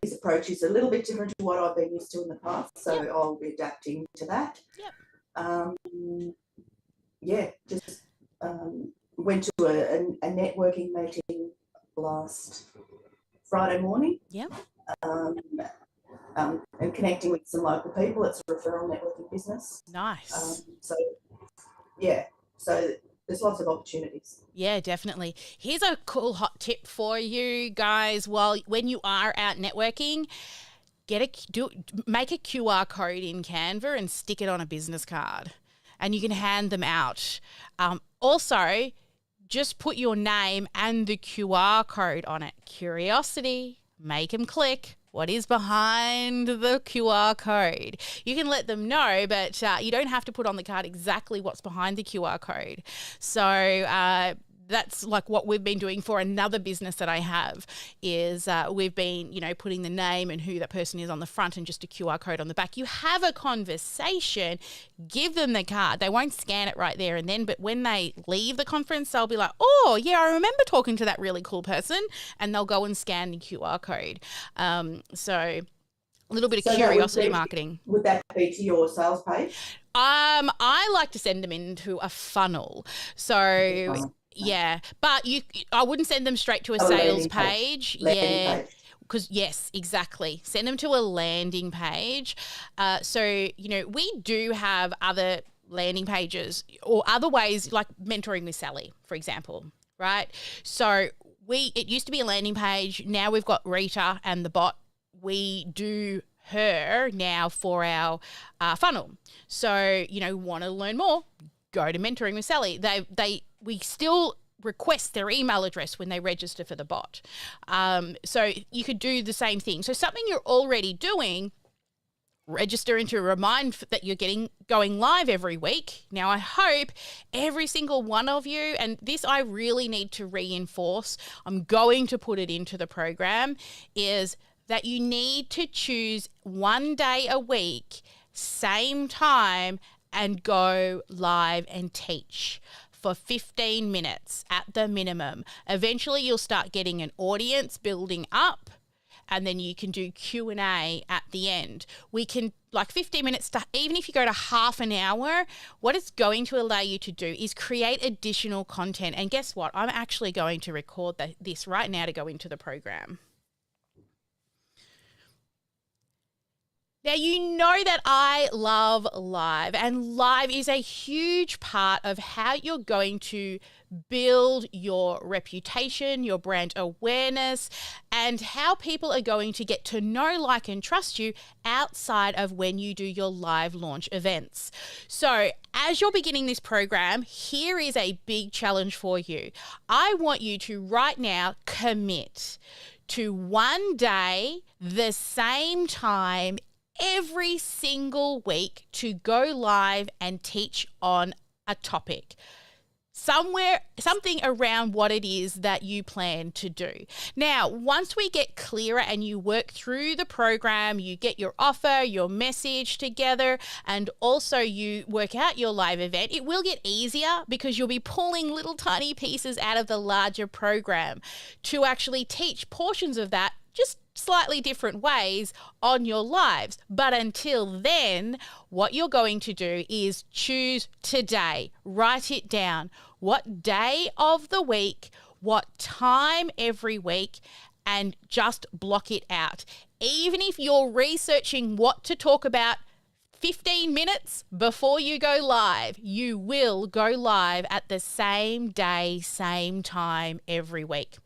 His approach is a little bit different to what I've been used to in the past, so I'll be adapting to that. Just went to a networking meeting last Friday morning. And connecting with some local people. It's a referral networking business. Nice. So there's lots of opportunities. Yeah, definitely. Here's a cool hot tip for you guys. When you are out networking, make a QR code in Canva and stick it on a business card, and you can hand them out. Also, just put your name and the QR code on it. Curiosity, make them click. What is behind the QR code? You can let them know, but you don't have to put on the card exactly what's behind the QR code. So that's like what we've been doing for another business that I have is we've been, putting the name and who that person is on the front and just a QR code on the back. You have a conversation, give them the card. They won't scan it right there and then, but when they leave the conference, they'll be like, oh yeah, I remember talking to that really cool person, and they'll go and scan the QR code. So a little bit of curiosity marketing. Would that be to your sales page? I like to send them into a funnel. So yeah, but I wouldn't send them straight to a sales page. Page. because yes, exactly. Send them to a landing page. So, we do have other landing pages or other ways like mentoring with Sally, for example, right? So it used to be a landing page. Now we've got Rita and the bot. We do her now for our funnel. So, want to learn more, go to Mentoring with Sally. We still request their email address when they register for the bot. So you could do the same thing. So something you're already doing, register into a remind that you're going live every week. Now, I hope every single one of you, and this I really need to reinforce, I'm going to put it into the program, is that you need to choose one day a week, same time, and go live and teach for 15 minutes at the minimum. Eventually, you'll start getting an audience building up, and then you can do Q&A at the end. We can, 15 minutes, even if you go to half an hour, what it's going to allow you to do is create additional content. And guess what? I'm actually going to record this right now to go into the program. Now, you know that I love live, and live is a huge part of how you're going to build your reputation, your brand awareness, and how people are going to get to know, like, and trust you outside of when you do your live launch events. So as you're beginning this program, here is a big challenge for you. I want you to right now commit to one day, the same time, every single week to go live and teach on a topic. Something around what it is that you plan to do. Now, once we get clearer and you work through the program, you get your offer, your message together, and also you work out your live event, it will get easier because you'll be pulling little tiny pieces out of the larger program to actually teach portions of that just slightly different ways on your lives. But until then, what you're going to do is choose today, write it down, what day of the week, what time every week, and just block it out. Even if you're researching what to talk about 15 minutes before you go live, you will go live at the same day, same time every week.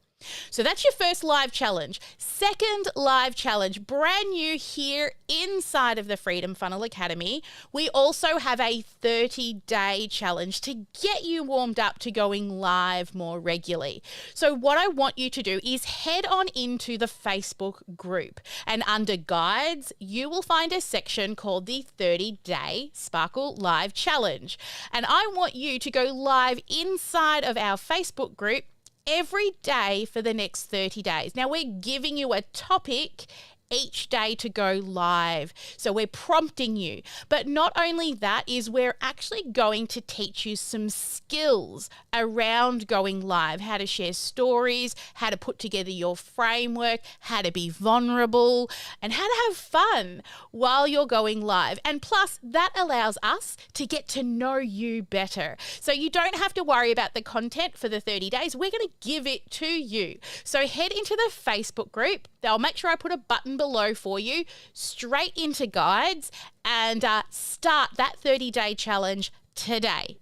So that's your first live challenge. Second live challenge, brand new here inside of the Freedom Funnel Academy. We also have a 30-day challenge to get you warmed up to going live more regularly. So what I want you to do is head on into the Facebook group, and under guides, you will find a section called the 30-day Sparkle Live Challenge. And I want you to go live inside of our Facebook group every day for the next 30 days. Now, we're giving you a topic each day to go live. So we're prompting you. But not only that, is we're actually going to teach you some skills around going live, how to share stories, how to put together your framework, how to be vulnerable, and how to have fun while you're going live. And plus, that allows us to get to know you better. So you don't have to worry about the content for the 30 days. We're going to give it to you. So head into the Facebook group. I'll make sure I put a button below for you, straight into guides, and start that 30-day challenge today.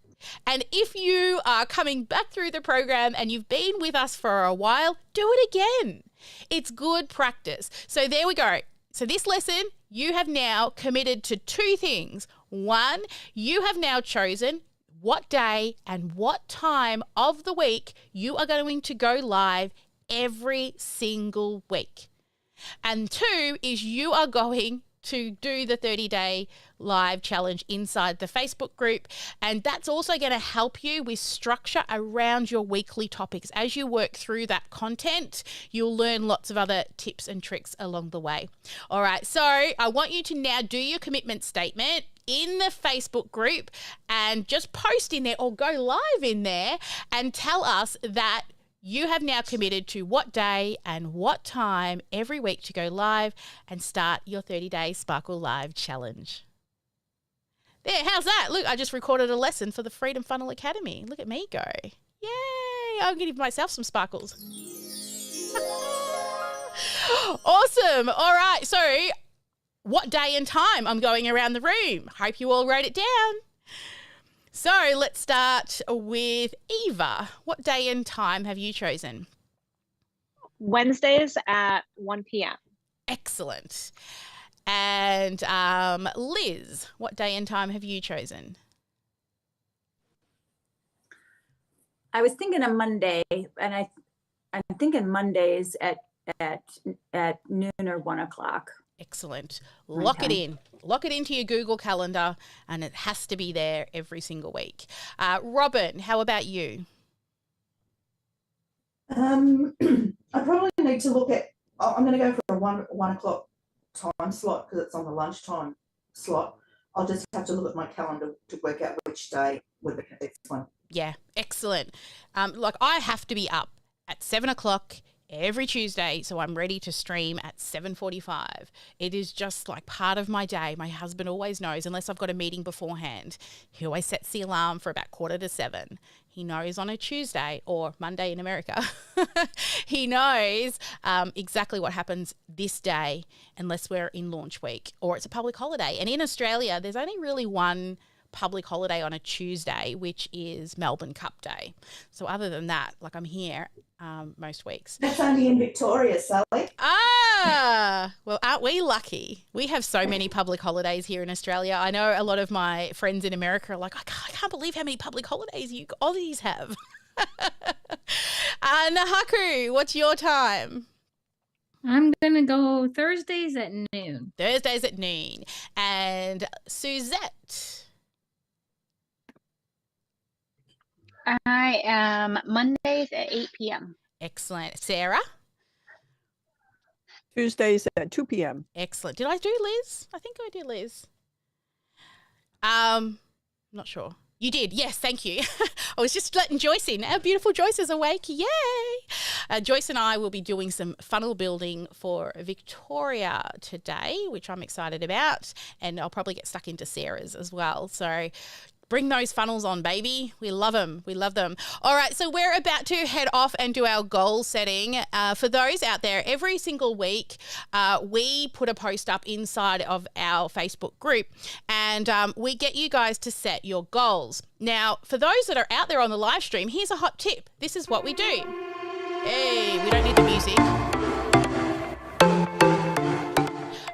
And if you are coming back through the program and you've been with us for a while, do it again. It's good practice. So there we go. So this lesson, you have now committed to two things. One, you have now chosen what day and what time of the week you are going to go live every single week. And two is you are going to do the 30-day live challenge inside the Facebook group. And that's also going to help you with structure around your weekly topics. As you work through that content, you'll learn lots of other tips and tricks along the way. All right, so I want you to now do your commitment statement in the Facebook group and just post in there or go live in there and tell us that you have now committed to what day and what time every week to go live and start your 30-day Sparkle Live Challenge. There, how's that? Look, I just recorded a lesson for the Freedom Funnel Academy. Look at me go. Yay! I'm going to give myself some sparkles. Awesome. All right. So what day and time? I'm going around the room. Hope you all wrote it down. So let's start with Eva. What day and time have you chosen? Wednesdays at 1 p.m. Excellent. And Liz, what day and time have you chosen? I was thinking of Monday, and I'm thinking Mondays at noon or 1 o'clock. Excellent. Lock it in. Lock it into your Google Calendar, and it has to be there every single week. Robin, how about you? I probably need to look at. I'm going to go for a 1 o'clock time slot because it's on the lunchtime slot. I'll just have to look at my calendar to work out which day would be the next one. Yeah, excellent. Like I have to be up at 7 o'clock every Tuesday, so I'm ready to stream at 7:45. It is just like part of my day. My husband always knows, unless I've got a meeting beforehand, he always sets the alarm for about 6:45. He knows on a Tuesday or Monday in America, he knows exactly what happens this day unless we're in launch week or it's a public holiday. And in Australia, there's only really one public holiday on a Tuesday, which is Melbourne Cup Day. So other than that, like I'm here most weeks. That's only in Victoria, Sally. Well, aren't we lucky? We have so many public holidays here in Australia. I know a lot of my friends in America are like, I can't believe how many public holidays you Aussies have. Nahaku, what's your time? I'm going to go Thursdays at noon. Thursdays at noon. And Suzette? I am Mondays at 8 p.m. Excellent. Sarah? Tuesdays at 2 p.m. Excellent. Did I do Liz? I think I did Liz. Not sure. You did. Yes, thank you. I was just letting Joyce in. Our beautiful Joyce is awake. Yay! Joyce and I will be doing some funnel building for Victoria today, which I'm excited about. And I'll probably get stuck into Sarah's as well. So bring those funnels on, baby. We love them. We love them. All right, so we're about to head off and do our goal setting. For those out there, every single week, we put a post up inside of our Facebook group and we get you guys to set your goals. Now, for those that are out there on the live stream, here's a hot tip. This is what we do. Hey, we don't need the music.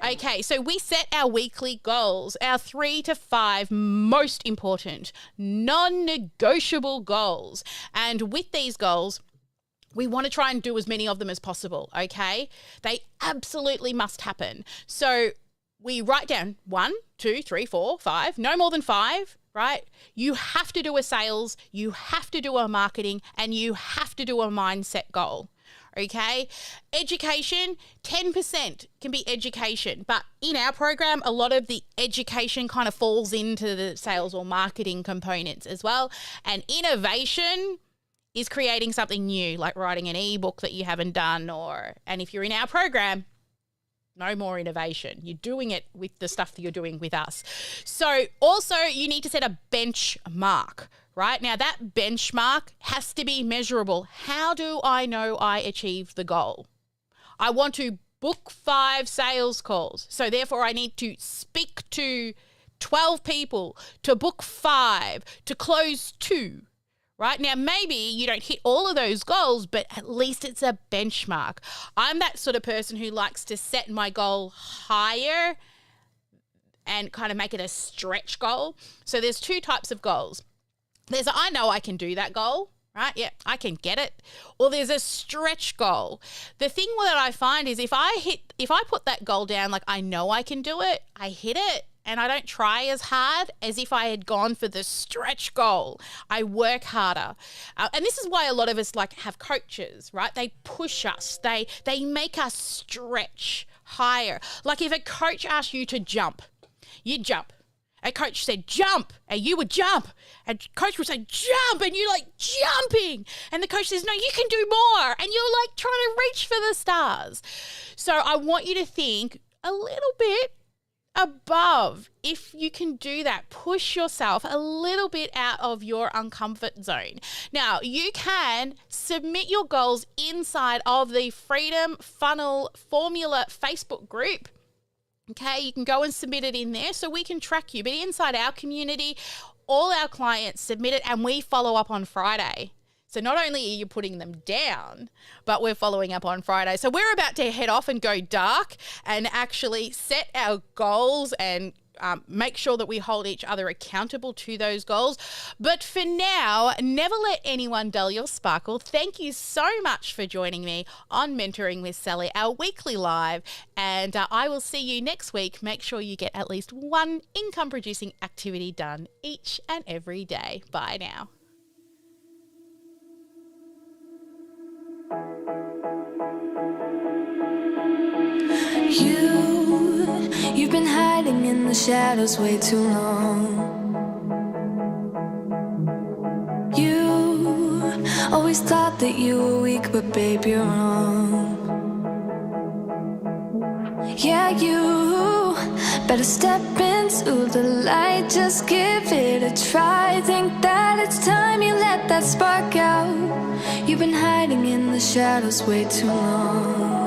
Okay, so we set our weekly goals, our 3 to 5 most important, non-negotiable goals. And with these goals, we want to try and do as many of them as possible, okay? They absolutely must happen. So we write down 1, 2, 3, 4, 5, no more than 5, right? You have to do a sales, you have to do a marketing, and you have to do a mindset goal. Okay, education, 10% can be education, but in our program, a lot of the education kind of falls into the sales or marketing components as well. And innovation is creating something new, like writing an ebook that you haven't done, and if you're in our program, no more innovation. You're doing it with the stuff that you're doing with us. So also you need to set a benchmark. Right? Now, that benchmark has to be measurable. How do I know I achieved the goal? I want to book 5 sales calls. So therefore, I need to speak to 12 people, to book 5, to close 2. Right? Now, maybe you don't hit all of those goals, but at least it's a benchmark. I'm that sort of person who likes to set my goal higher and kind of make it a stretch goal. So there's 2 types of goals. There's a I know I can do that goal, right? Yeah, I can get it. Or there's a stretch goal. The thing that I find is if I put that goal down like I know I can do it, I hit it and I don't try as hard as if I had gone for the stretch goal. I work harder. And this is why a lot of us like have coaches, right? They push us. They make us stretch higher. Like if a coach asks you to jump, you jump. A coach said, jump, and you would jump. And coach would say, jump, and you're like jumping. And the coach says, no, you can do more. And you're like trying to reach for the stars. So I want you to think a little bit above. If you can do that, push yourself a little bit out of your uncomfort zone. Now, you can submit your goals inside of the Freedom Funnel Formula Facebook group. Okay, you can go and submit it in there so we can track you. But inside our community, all our clients submit it and we follow up on Friday. So not only are you putting them down, but we're following up on Friday. So we're about to head off and go dark and actually set our goals and make sure that we hold each other accountable to those goals. But for now, never let anyone dull your sparkle. Thank you so much for joining me on Mentoring with Sally, our weekly live. And I will see you next week. Make sure you get at least one income-producing activity done each and every day. Bye now. You've been hiding in the shadows way too long. You always thought that you were weak, but babe, you're wrong. Yeah, you better step into the light, just give it a try. Think that it's time you let that spark out. You've been hiding in the shadows way too long.